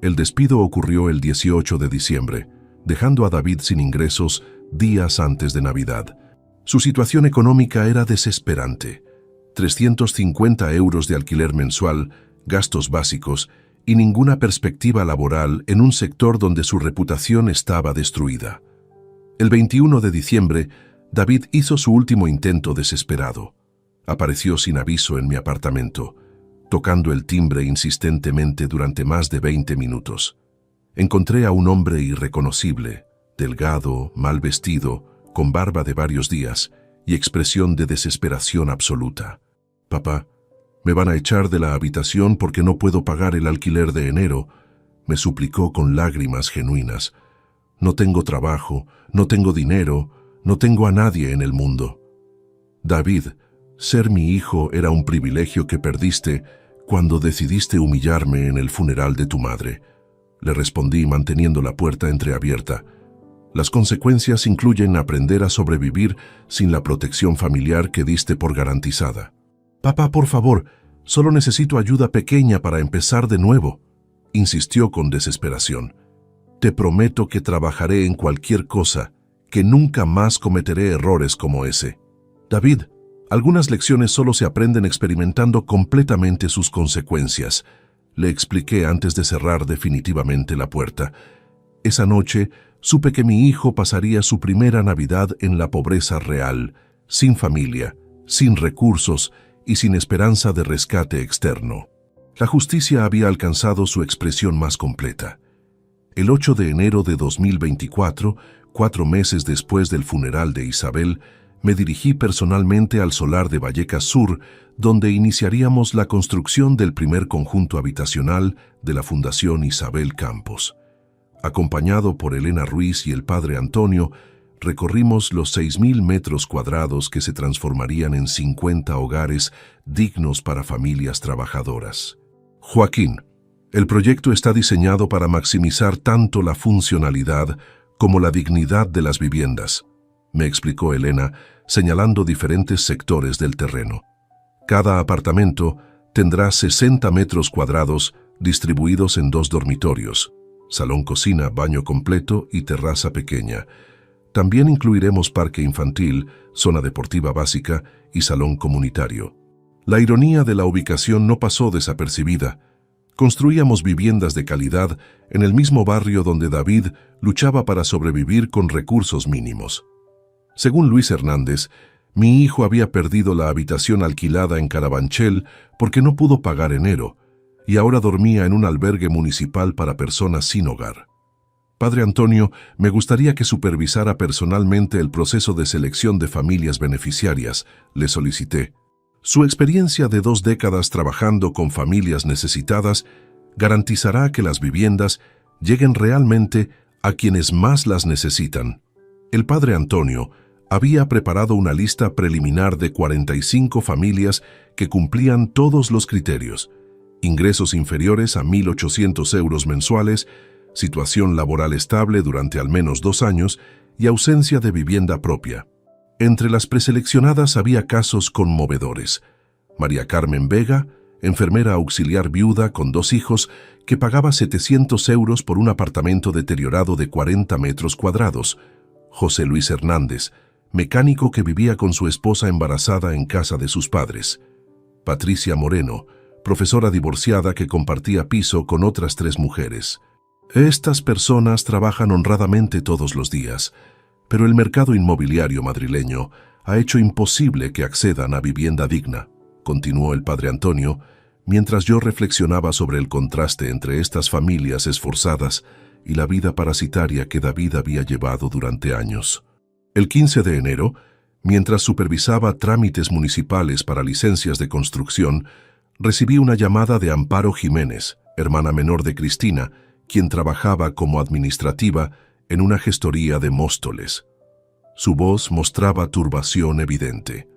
El despido ocurrió el 18 de diciembre, dejando a David sin ingresos días antes de Navidad. Su situación económica era desesperante. 350 euros de alquiler mensual, gastos básicos y ninguna perspectiva laboral en un sector donde su reputación estaba destruida. El 21 de diciembre, David hizo su último intento desesperado. Apareció sin aviso en mi apartamento, tocando el timbre insistentemente durante más de 20 minutos. Encontré a un hombre irreconocible, delgado, mal vestido, con barba de varios días y expresión de desesperación absoluta. «Papá, me van a echar de la habitación porque no puedo pagar el alquiler de enero», me suplicó con lágrimas genuinas. «No tengo trabajo, no tengo dinero, no tengo a nadie en el mundo». «David, ser mi hijo era un privilegio que perdiste cuando decidiste humillarme en el funeral de tu madre», le respondí manteniendo la puerta entreabierta. «Las consecuencias incluyen aprender a sobrevivir sin la protección familiar que diste por garantizada». «Papá, por favor, solo necesito ayuda pequeña para empezar de nuevo», insistió con desesperación. «Te prometo que trabajaré en cualquier cosa, que nunca más cometeré errores como ese». «David, algunas lecciones solo se aprenden experimentando completamente sus consecuencias», le expliqué antes de cerrar definitivamente la puerta. Esa noche supe que mi hijo pasaría su primera Navidad en la pobreza real, sin familia, sin recursos y sin esperanza de rescate externo. La justicia había alcanzado su expresión más completa. El 8 de enero de 2024, 4 meses después del funeral de Isabel, me dirigí personalmente al solar de Vallecas Sur, donde iniciaríamos la construcción del primer conjunto habitacional de la Fundación Isabel Campos. Acompañado por Elena Ruiz y el padre Antonio, recorrimos los 6.000 metros cuadrados que se transformarían en 50 hogares dignos para familias trabajadoras. «Joaquín, el proyecto está diseñado para maximizar tanto la funcionalidad como la dignidad de las viviendas», me explicó Elena, señalando diferentes sectores del terreno. «Cada apartamento tendrá 60 metros cuadrados distribuidos en 2 dormitorios, salón cocina, baño completo y terraza pequeña. También incluiremos parque infantil, zona deportiva básica y salón comunitario». La ironía de la ubicación no pasó desapercibida. Construíamos viviendas de calidad en el mismo barrio donde David luchaba para sobrevivir con recursos mínimos. Según Luis Hernández, mi hijo había perdido la habitación alquilada en Carabanchel porque no pudo pagar enero, y ahora dormía en un albergue municipal para personas sin hogar. «Padre Antonio, me gustaría que supervisara personalmente el proceso de selección de familias beneficiarias», le solicité. «Su experiencia de 2 décadas trabajando con familias necesitadas garantizará que las viviendas lleguen realmente a quienes más las necesitan». El padre Antonio había preparado una lista preliminar de 45 familias que cumplían todos los criterios: ingresos inferiores a 1.800 euros mensuales, situación laboral estable durante al menos 2 años y ausencia de vivienda propia. Entre las preseleccionadas había casos conmovedores. María Carmen Vega, enfermera auxiliar viuda con 2 hijos, que pagaba 700 euros por un apartamento deteriorado de 40 metros cuadrados. José Luis Hernández, mecánico que vivía con su esposa embarazada en casa de sus padres. Patricia Moreno, profesora divorciada que compartía piso con otras 3 mujeres. Estas personas trabajan honradamente todos los días, pero el mercado inmobiliario madrileño ha hecho imposible que accedan a vivienda digna, continuó el padre Antonio, mientras yo reflexionaba sobre el contraste entre estas familias esforzadas y la vida parasitaria que David había llevado durante años. El 15 de enero, mientras supervisaba trámites municipales para licencias de construcción, recibí una llamada de Amparo Jiménez, hermana menor de Cristina, quien trabajaba como administrativa en una gestoría de Móstoles. Su voz mostraba turbación evidente.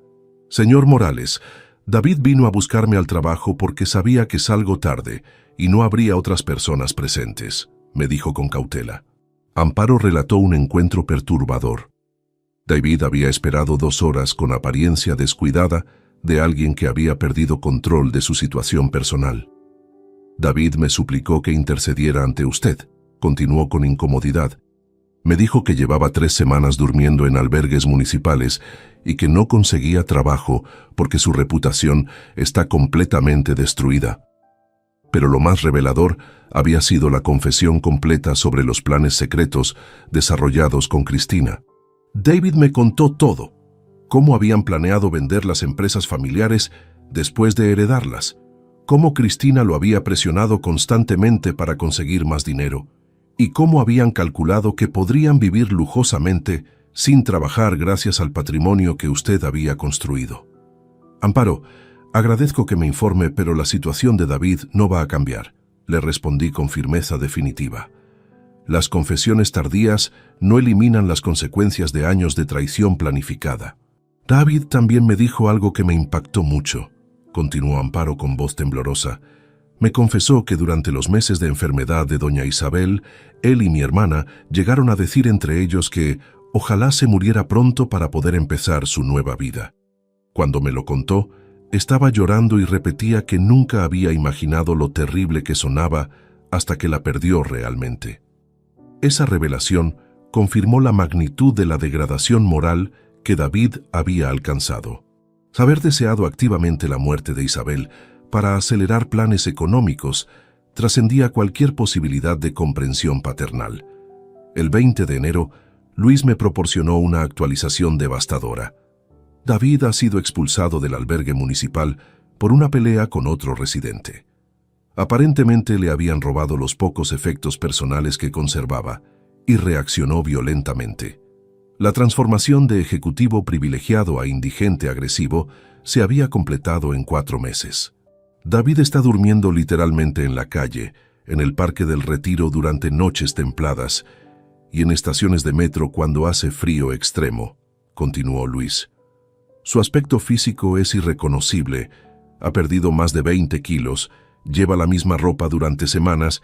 «Señor Morales, David vino a buscarme al trabajo porque sabía que salgo tarde y no habría otras personas presentes», me dijo con cautela. Amparo relató un encuentro perturbador. David había esperado 2 horas con apariencia descuidada de alguien que había perdido control de su situación personal. David me suplicó que intercediera ante usted, continuó con incomodidad. Me dijo que llevaba 3 semanas durmiendo en albergues municipales y que no conseguía trabajo porque su reputación está completamente destruida. Pero lo más revelador había sido la confesión completa sobre los planes secretos desarrollados con Cristina. David me contó todo, cómo habían planeado vender las empresas familiares después de heredarlas, cómo Cristina lo había presionado constantemente para conseguir más dinero, y cómo habían calculado que podrían vivir lujosamente sin trabajar gracias al patrimonio que usted había construido. Amparo, agradezco que me informe, pero la situación de David no va a cambiar, le respondí con firmeza definitiva. Las confesiones tardías no eliminan las consecuencias de años de traición planificada. David también me dijo algo que me impactó mucho, continuó Amparo con voz temblorosa. Me confesó que durante los meses de enfermedad de doña Isabel, él y mi hermana llegaron a decir entre ellos que ojalá se muriera pronto para poder empezar su nueva vida. Cuando me lo contó, estaba llorando y repetía que nunca había imaginado lo terrible que sonaba hasta que la perdió realmente. Esa revelación confirmó la magnitud de la degradación moral que David había alcanzado. Haber deseado activamente la muerte de Isabel para acelerar planes económicos trascendía cualquier posibilidad de comprensión paternal. El 20 de enero, Luis me proporcionó una actualización devastadora. David ha sido expulsado del albergue municipal por una pelea con otro residente. Aparentemente le habían robado los pocos efectos personales que conservaba y reaccionó violentamente. La transformación de ejecutivo privilegiado a indigente agresivo se había completado en 4 meses. David está durmiendo literalmente en la calle, en el Parque del Retiro durante noches templadas y en estaciones de metro cuando hace frío extremo, continuó Luis. Su aspecto físico es irreconocible, ha perdido más de 20 kilos, lleva la misma ropa durante semanas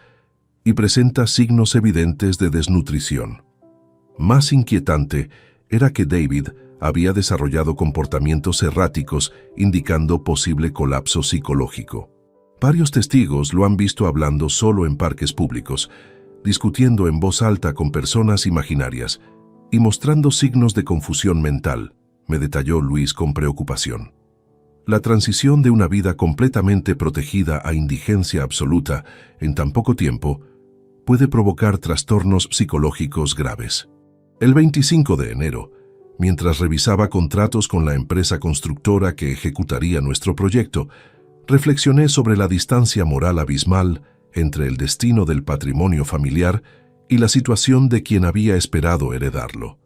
y presenta signos evidentes de desnutrición. Más inquietante era que David había desarrollado comportamientos erráticos indicando posible colapso psicológico. Varios testigos lo han visto hablando solo en parques públicos, discutiendo en voz alta con personas imaginarias y mostrando signos de confusión mental, me detalló Luis con preocupación. La transición de una vida completamente protegida a indigencia absoluta en tan poco tiempo puede provocar trastornos psicológicos graves. El 25 de enero, mientras revisaba contratos con la empresa constructora que ejecutaría nuestro proyecto, reflexioné sobre la distancia moral abismal entre el destino del patrimonio familiar y la situación de quien había esperado heredarlo.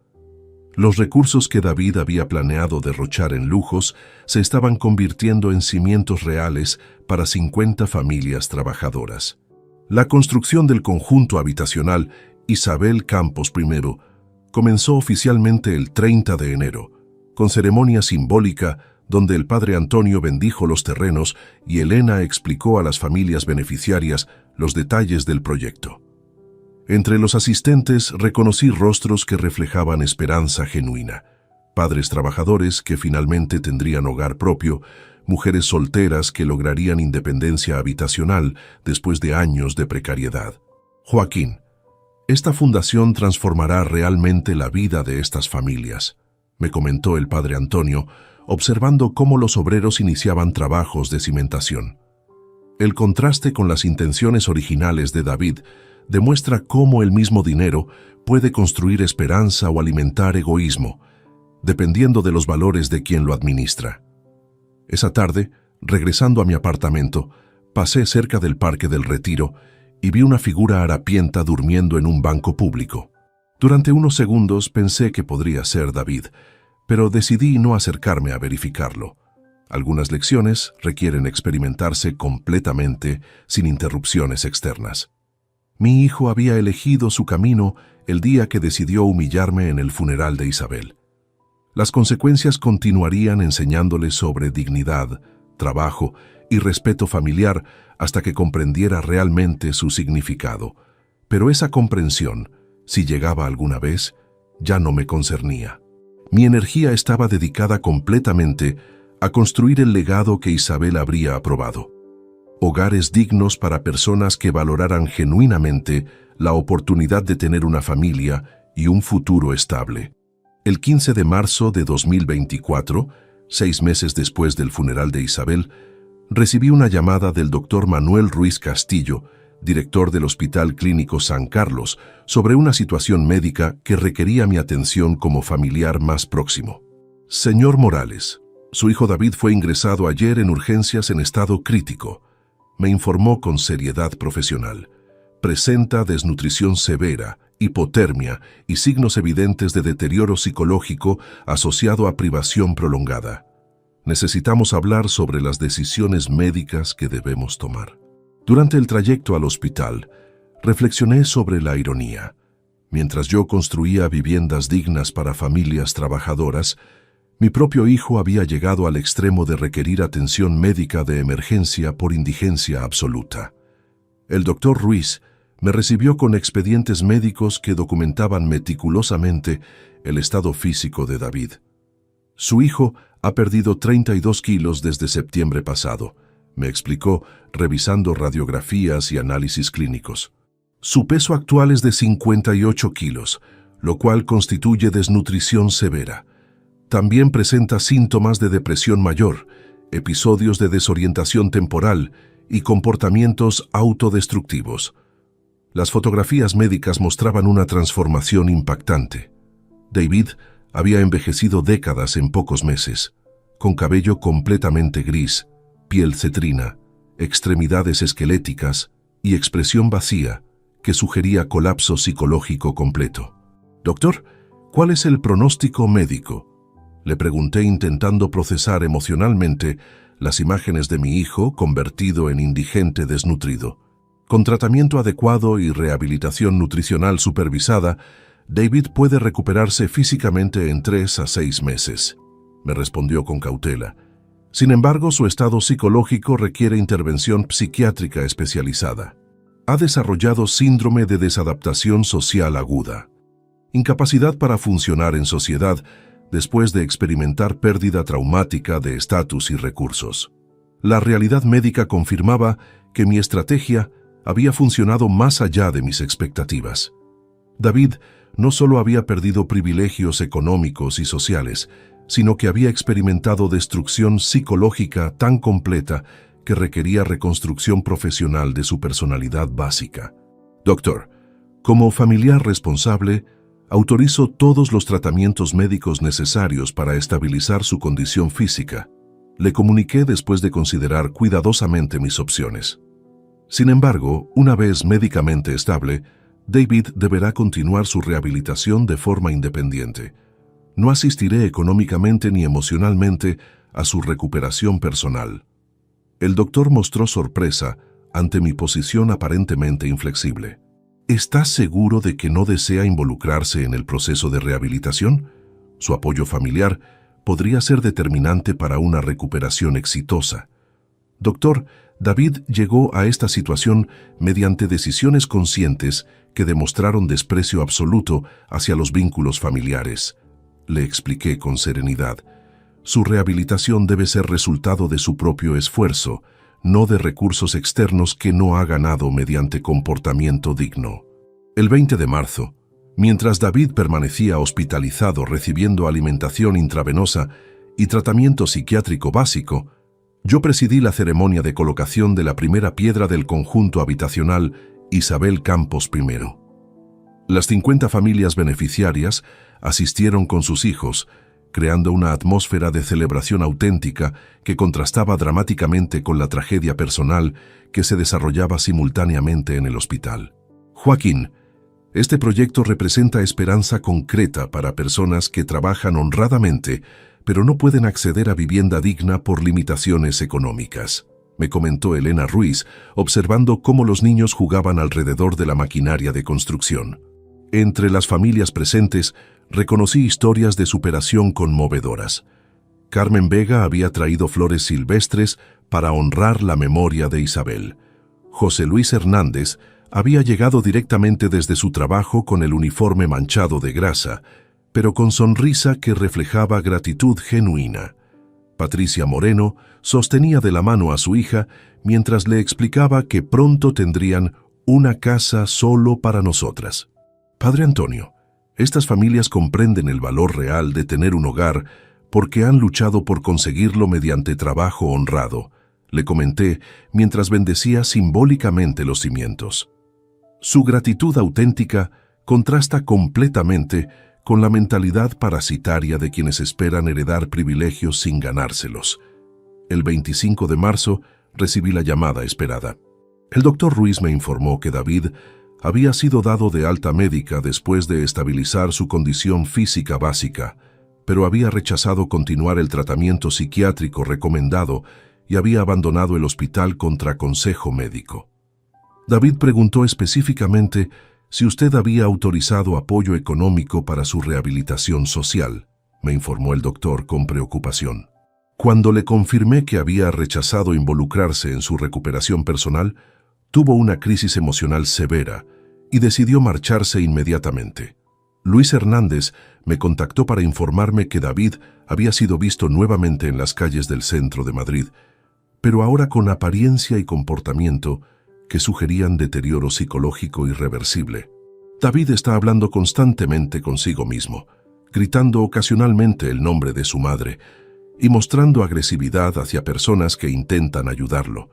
Los recursos que David había planeado derrochar en lujos se estaban convirtiendo en cimientos reales para 50 familias trabajadoras. La construcción del conjunto habitacional Isabel Campos I comenzó oficialmente el 30 de enero, con ceremonia simbólica donde el padre Antonio bendijo los terrenos y Elena explicó a las familias beneficiarias los detalles del proyecto. Entre los asistentes reconocí rostros que reflejaban esperanza genuina, padres trabajadores que finalmente tendrían hogar propio, mujeres solteras que lograrían independencia habitacional después de años de precariedad. Joaquín, esta fundación transformará realmente la vida de estas familias, me comentó el padre Antonio, observando cómo los obreros iniciaban trabajos de cimentación. El contraste con las intenciones originales de David demuestra cómo el mismo dinero puede construir esperanza o alimentar egoísmo, dependiendo de los valores de quien lo administra. Esa tarde, regresando a mi apartamento, pasé cerca del Parque del Retiro y vi una figura harapienta durmiendo en un banco público. Durante unos segundos pensé que podría ser David, pero decidí no acercarme a verificarlo. Algunas lecciones requieren experimentarse completamente sin interrupciones externas. Mi hijo había elegido su camino el día que decidió humillarme en el funeral de Isabel. Las consecuencias continuarían enseñándole sobre dignidad, trabajo y respeto familiar hasta que comprendiera realmente su significado. Pero esa comprensión Si llegaba alguna vez, ya no me concernía. Mi energía estaba dedicada completamente a construir el legado que Isabel habría aprobado. Hogares dignos para personas que valoraran genuinamente la oportunidad de tener una familia y un futuro estable. El 15 de marzo de 2024, 6 meses después del funeral de Isabel, recibí una llamada del doctor Manuel Ruiz Castillo, director del Hospital Clínico San Carlos, sobre una situación médica que requería mi atención como familiar más próximo. Señor Morales, su hijo David fue ingresado ayer en urgencias en estado crítico. Me informó con seriedad profesional. Presenta desnutrición severa, hipotermia y signos evidentes de deterioro psicológico asociado a privación prolongada. Necesitamos hablar sobre las decisiones médicas que debemos tomar. Durante el trayecto al hospital, reflexioné sobre la ironía. Mientras yo construía viviendas dignas para familias trabajadoras, mi propio hijo había llegado al extremo de requerir atención médica de emergencia por indigencia absoluta. El doctor Ruiz me recibió con expedientes médicos que documentaban meticulosamente el estado físico de David. Su hijo ha perdido 32 kilos desde septiembre pasado, me explicó, revisando radiografías y análisis clínicos. Su peso actual es de 58 kilos, lo cual constituye desnutrición severa. También presenta síntomas de depresión mayor, episodios de desorientación temporal y comportamientos autodestructivos. Las fotografías médicas mostraban una transformación impactante. David había envejecido décadas en pocos meses, con cabello completamente gris, piel cetrina, extremidades esqueléticas y expresión vacía que sugería colapso psicológico completo. «Doctor, ¿cuál es el pronóstico médico?», le pregunté intentando procesar emocionalmente las imágenes de mi hijo convertido en indigente desnutrido. Con tratamiento adecuado y rehabilitación nutricional supervisada, David puede recuperarse físicamente en 3 a 6 meses, me respondió con cautela. Sin embargo, su estado psicológico requiere intervención psiquiátrica especializada. Ha desarrollado síndrome de desadaptación social aguda, incapacidad para funcionar en sociedad después de experimentar pérdida traumática de estatus y recursos. La realidad médica confirmaba que mi estrategia había funcionado más allá de mis expectativas. David no solo había perdido privilegios económicos y sociales, sino que había experimentado destrucción psicológica tan completa que requería reconstrucción profesional de su personalidad básica. Doctor, como familiar responsable, autorizo todos los tratamientos médicos necesarios para estabilizar su condición física. Le comuniqué después de considerar cuidadosamente mis opciones. Sin embargo, una vez médicamente estable, David deberá continuar su rehabilitación de forma independiente. No asistiré económicamente ni emocionalmente a su recuperación personal. El doctor mostró sorpresa ante mi posición aparentemente inflexible. ¿Está seguro de que no desea involucrarse en el proceso de rehabilitación? Su apoyo familiar podría ser determinante para una recuperación exitosa. Doctor, David llegó a esta situación mediante decisiones conscientes que demostraron desprecio absoluto hacia los vínculos familiares. Le expliqué con serenidad. Su rehabilitación debe ser resultado de su propio esfuerzo, no de recursos externos que no ha ganado mediante comportamiento digno. El 20 de marzo, mientras David permanecía hospitalizado recibiendo alimentación intravenosa y tratamiento psiquiátrico básico, yo presidí la ceremonia de colocación de la primera piedra del conjunto habitacional Isabel Campos I. Las 50 familias beneficiarias asistieron con sus hijos, creando una atmósfera de celebración auténtica que contrastaba dramáticamente con la tragedia personal que se desarrollaba simultáneamente en el hospital. Joaquín, este proyecto representa esperanza concreta para personas que trabajan honradamente, pero no pueden acceder a vivienda digna por limitaciones económicas, me comentó Elena Ruiz, observando cómo los niños jugaban alrededor de la maquinaria de construcción. Entre las familias presentes, reconocí historias de superación conmovedoras. Carmen Vega había traído flores silvestres para honrar la memoria de Isabel. José Luis Hernández Había llegado directamente desde su trabajo con el uniforme manchado de grasa, pero con sonrisa que reflejaba gratitud genuina. Patricia Moreno sostenía de la mano a su hija mientras le explicaba que pronto tendrían una casa solo para nosotras. Padre Antonio, estas familias comprenden el valor real de tener un hogar porque han luchado por conseguirlo mediante trabajo honrado, le comenté mientras bendecía simbólicamente los cimientos. Su gratitud auténtica contrasta completamente con la mentalidad parasitaria de quienes esperan heredar privilegios sin ganárselos. El 25 de marzo recibí la llamada esperada. El doctor Ruiz me informó que David había sido dado de alta médica después de estabilizar su condición física básica, pero había rechazado continuar el tratamiento psiquiátrico recomendado y había abandonado el hospital contra consejo médico. David preguntó específicamente si usted había autorizado apoyo económico para su rehabilitación social, me informó el doctor con preocupación. Cuando le confirmé que había rechazado involucrarse en su recuperación personal, tuvo una crisis emocional severa y decidió marcharse inmediatamente. Luis Hernández me contactó para informarme que David había sido visto nuevamente en las calles del centro de Madrid, pero ahora con apariencia y comportamiento que sugerían deterioro psicológico irreversible. David está hablando constantemente consigo mismo, gritando ocasionalmente el nombre de su madre y mostrando agresividad hacia personas que intentan ayudarlo.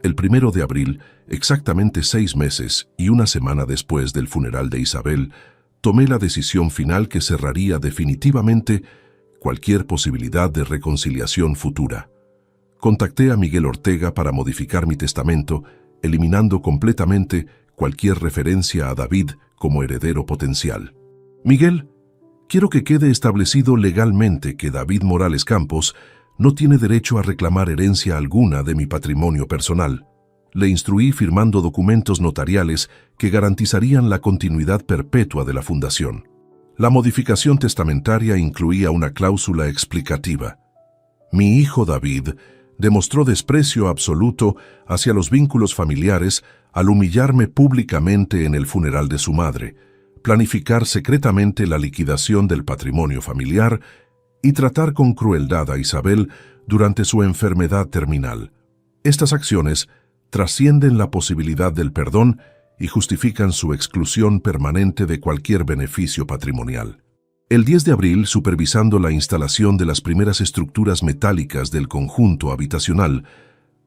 El 1 de abril, exactamente 6 meses y una semana después del funeral de Isabel, tomé la decisión final que cerraría definitivamente cualquier posibilidad de reconciliación futura. Contacté a Miguel Ortega para modificar mi testamento, eliminando completamente cualquier referencia a David como heredero potencial. Miguel, quiero que quede establecido legalmente que David Morales Campos no tiene derecho a reclamar herencia alguna de mi patrimonio personal. Le instruí firmando documentos notariales que garantizarían la continuidad perpetua de la fundación. La modificación testamentaria incluía una cláusula explicativa. Mi hijo David demostró desprecio absoluto hacia los vínculos familiares al humillarme públicamente en el funeral de su madre, planificar secretamente la liquidación del patrimonio familiar y tratar con crueldad a Isabel durante su enfermedad terminal. Estas acciones trascienden la posibilidad del perdón y justifican su exclusión permanente de cualquier beneficio patrimonial. El 10 de abril, supervisando la instalación de las primeras estructuras metálicas del conjunto habitacional,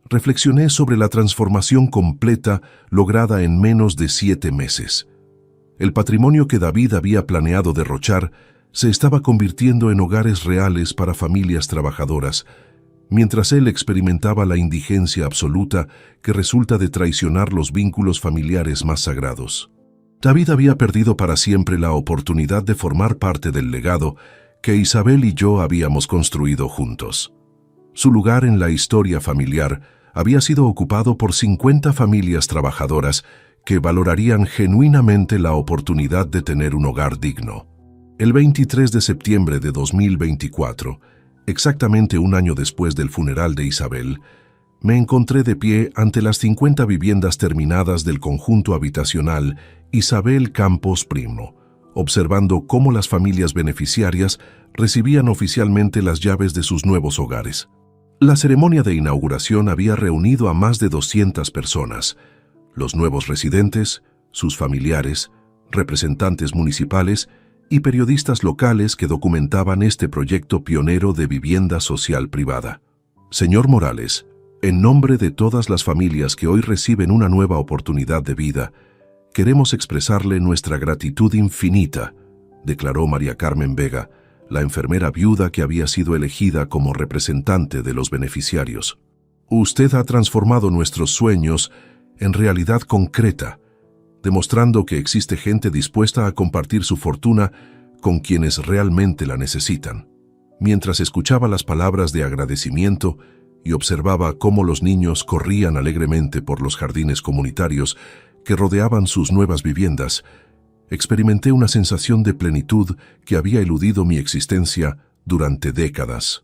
reflexioné sobre la transformación completa lograda en menos de 7 meses. El patrimonio que David había planeado derrochar se estaba convirtiendo en hogares reales para familias trabajadoras, mientras él experimentaba la indigencia absoluta que resulta de traicionar los vínculos familiares más sagrados. David había perdido para siempre la oportunidad de formar parte del legado que Isabel y yo habíamos construido juntos. Su lugar en la historia familiar había sido ocupado por 50 familias trabajadoras que valorarían genuinamente la oportunidad de tener un hogar digno. El 23 de septiembre de 2024, exactamente un año después del funeral de Isabel, me encontré de pie ante las 50 viviendas terminadas del conjunto habitacional Isabel Campos Primo, observando cómo las familias beneficiarias recibían oficialmente las llaves de sus nuevos hogares. La ceremonia de inauguración había reunido a más de 200 personas, los nuevos residentes, sus familiares, representantes municipales y periodistas locales que documentaban este proyecto pionero de vivienda social privada. Señor Morales, en nombre de todas las familias que hoy reciben una nueva oportunidad de vida, queremos expresarle nuestra gratitud infinita, declaró María Carmen Vega, la enfermera viuda que había sido elegida como representante de los beneficiarios. Usted ha transformado nuestros sueños en realidad concreta, demostrando que existe gente dispuesta a compartir su fortuna con quienes realmente la necesitan. Mientras escuchaba las palabras de agradecimiento y observaba cómo los niños corrían alegremente por los jardines comunitarios que rodeaban sus nuevas viviendas, experimenté una sensación de plenitud que había eludido mi existencia durante décadas.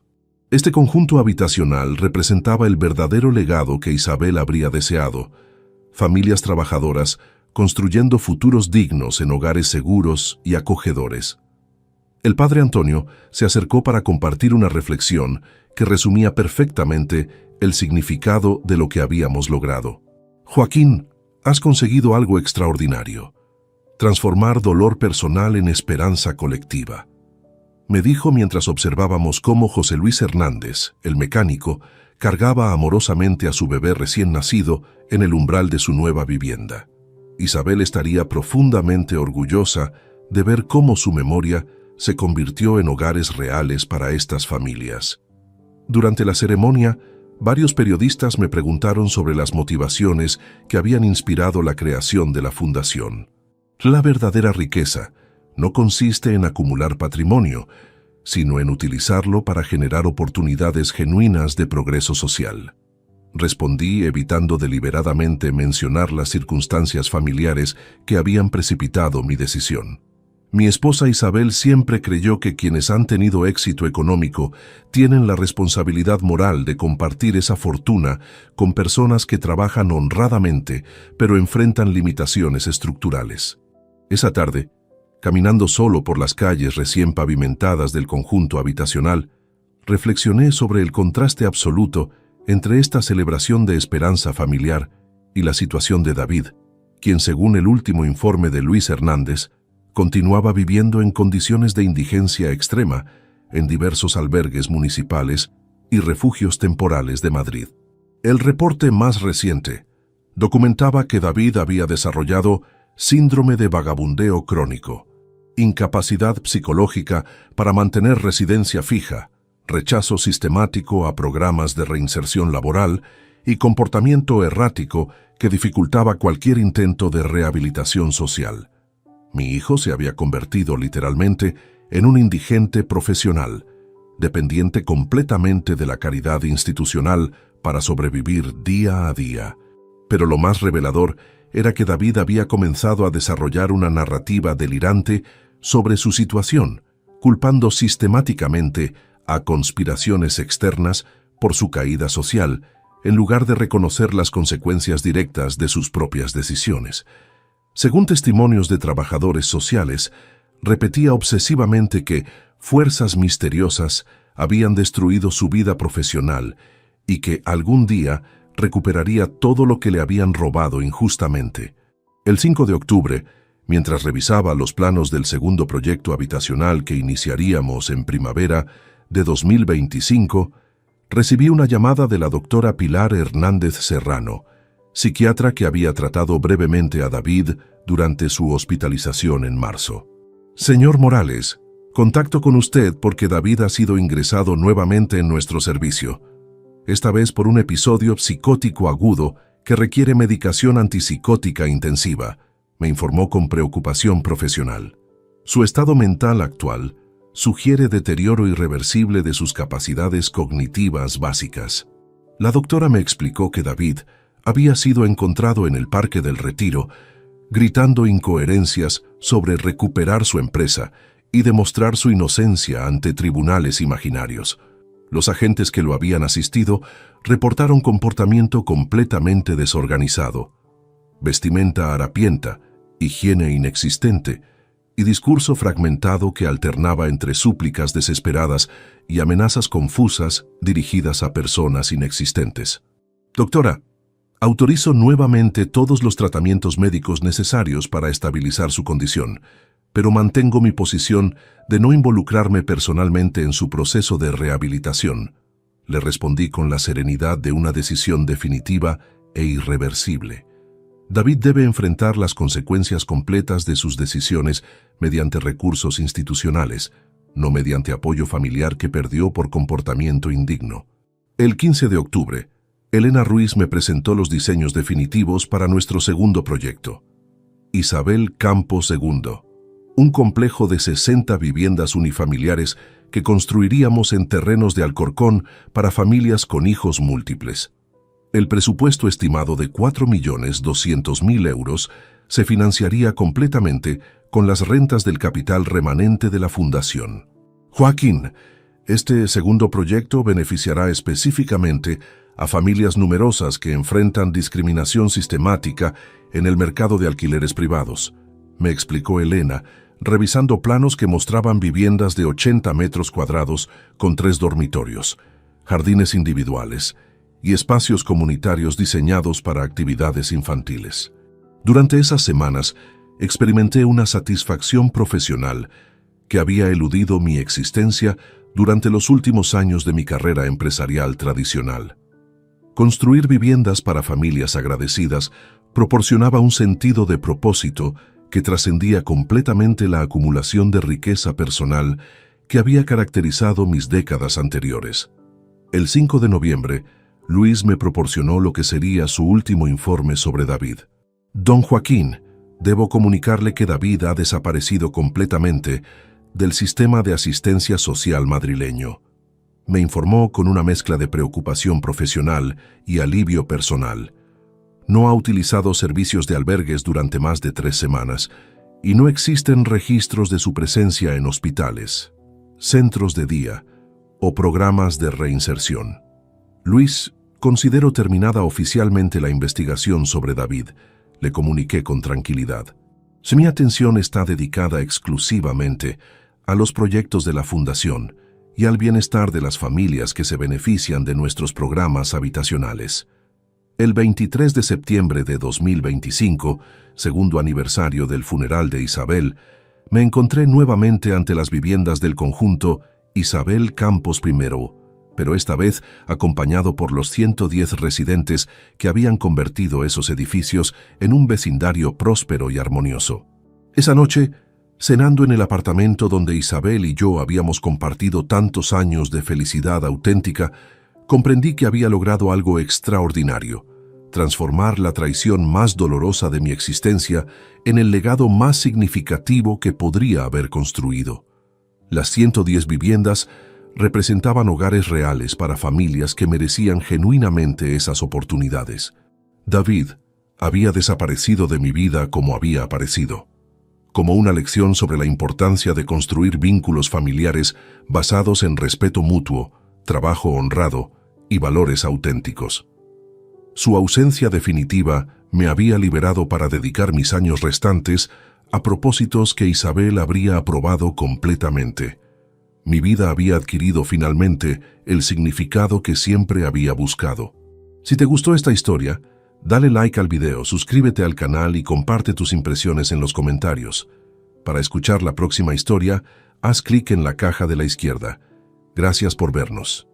Este conjunto habitacional representaba el verdadero legado que Isabel habría deseado, familias trabajadoras construyendo futuros dignos en hogares seguros y acogedores. El padre Antonio se acercó para compartir una reflexión que resumía perfectamente el significado de lo que habíamos logrado. Joaquín, has conseguido algo extraordinario: transformar dolor personal en esperanza colectiva, me dijo mientras observábamos cómo José Luis Hernández, el mecánico, cargaba amorosamente a su bebé recién nacido en el umbral de su nueva vivienda. Isabel estaría profundamente orgullosa de ver cómo su memoria se convirtió en hogares reales para estas familias. Durante la ceremonia, varios periodistas me preguntaron sobre las motivaciones que habían inspirado la creación de la fundación. La verdadera riqueza no consiste en acumular patrimonio, sino en utilizarlo para generar oportunidades genuinas de progreso social. Respondí evitando deliberadamente mencionar las circunstancias familiares que habían precipitado mi decisión. Mi esposa Isabel siempre creyó que quienes han tenido éxito económico tienen la responsabilidad moral de compartir esa fortuna con personas que trabajan honradamente, pero enfrentan limitaciones estructurales. Esa tarde, caminando solo por las calles recién pavimentadas del conjunto habitacional, reflexioné sobre el contraste absoluto entre esta celebración de esperanza familiar y la situación de David, quien, según el último informe de Luis Hernández, continuaba viviendo en condiciones de indigencia extrema en diversos albergues municipales y refugios temporales de Madrid. El reporte más reciente documentaba que David había desarrollado síndrome de vagabundeo crónico, incapacidad psicológica para mantener residencia fija, rechazo sistemático a programas de reinserción laboral y comportamiento errático que dificultaba cualquier intento de rehabilitación social. Mi hijo se había convertido literalmente en un indigente profesional, dependiente completamente de la caridad institucional para sobrevivir día a día. Pero lo más revelador era que David había comenzado a desarrollar una narrativa delirante sobre su situación, culpando sistemáticamente a conspiraciones externas por su caída social, en lugar de reconocer las consecuencias directas de sus propias decisiones. Según testimonios de trabajadores sociales, repetía obsesivamente que fuerzas misteriosas habían destruido su vida profesional y que algún día recuperaría todo lo que le habían robado injustamente. El 5 de octubre, mientras revisaba los planos del segundo proyecto habitacional que iniciaríamos en primavera de 2025, recibí una llamada de la doctora Pilar Hernández Serrano, psiquiatra que había tratado brevemente a David durante su hospitalización en marzo. Señor Morales, contacto con usted porque David ha sido ingresado nuevamente en nuestro servicio, esta vez por un episodio psicótico agudo que requiere medicación antipsicótica intensiva, me informó con preocupación profesional. Su estado mental actual sugiere deterioro irreversible de sus capacidades cognitivas básicas. La doctora me explicó que David había sido encontrado en el Parque del Retiro, gritando incoherencias sobre recuperar su empresa y demostrar su inocencia ante tribunales imaginarios. Los agentes que lo habían asistido reportaron comportamiento completamente desorganizado, vestimenta harapienta, higiene inexistente y discurso fragmentado que alternaba entre súplicas desesperadas y amenazas confusas dirigidas a personas inexistentes. Doctora, autorizo nuevamente todos los tratamientos médicos necesarios para estabilizar su condición, pero mantengo mi posición de no involucrarme personalmente en su proceso de rehabilitación. Le respondí con la serenidad de una decisión definitiva e irreversible. David debe enfrentar las consecuencias completas de sus decisiones mediante recursos institucionales, no mediante apoyo familiar que perdió por comportamiento indigno. El 15 de octubre, Elena Ruiz me presentó los diseños definitivos para nuestro segundo proyecto. Isabel Campo II, un complejo de 60 viviendas unifamiliares que construiríamos en terrenos de Alcorcón para familias con hijos múltiples. El presupuesto estimado de 4.200.000 euros se financiaría completamente con las rentas del capital remanente de la fundación. Joaquín, este segundo proyecto beneficiará específicamente a familias numerosas que enfrentan discriminación sistemática en el mercado de alquileres privados, me explicó Elena, revisando planos que mostraban viviendas de 80 metros cuadrados con 3 dormitorios, jardines individuales y espacios comunitarios diseñados para actividades infantiles. Durante esas semanas, experimenté una satisfacción profesional que había eludido mi existencia durante los últimos años de mi carrera empresarial tradicional. Construir viviendas para familias agradecidas proporcionaba un sentido de propósito que trascendía completamente la acumulación de riqueza personal que había caracterizado mis décadas anteriores. El 5 de noviembre, Luis me proporcionó lo que sería su último informe sobre David. Don Joaquín, debo comunicarle que David ha desaparecido completamente del sistema de asistencia social madrileño. Me informó con una mezcla de preocupación profesional y alivio personal. No ha utilizado servicios de albergues durante más de 3 semanas y no existen registros de su presencia en hospitales, centros de día o programas de reinserción. Luis, considero terminada oficialmente la investigación sobre David, le comuniqué con tranquilidad. Si mi atención está dedicada exclusivamente a los proyectos de la Fundación y al bienestar de las familias que se benefician de nuestros programas habitacionales. El 23 de septiembre de 2025, segundo aniversario del funeral de Isabel, me encontré nuevamente ante las viviendas del conjunto Isabel Campos I, pero esta vez acompañado por los 110 residentes que habían convertido esos edificios en un vecindario próspero y armonioso. Esa noche, cenando en el apartamento donde Isabel y yo habíamos compartido tantos años de felicidad auténtica, comprendí que había logrado algo extraordinario: transformar la traición más dolorosa de mi existencia en el legado más significativo que podría haber construido. Las 110 viviendas representaban hogares reales para familias que merecían genuinamente esas oportunidades. David había desaparecido de mi vida como había aparecido, como una lección sobre la importancia de construir vínculos familiares basados en respeto mutuo, trabajo honrado y valores auténticos. Su ausencia definitiva me había liberado para dedicar mis años restantes a propósitos que Isabel habría aprobado completamente. Mi vida había adquirido finalmente el significado que siempre había buscado. Si te gustó esta historia, dale like al video, suscríbete al canal y comparte tus impresiones en los comentarios. Para escuchar la próxima historia, haz clic en la caja de la izquierda. Gracias por vernos.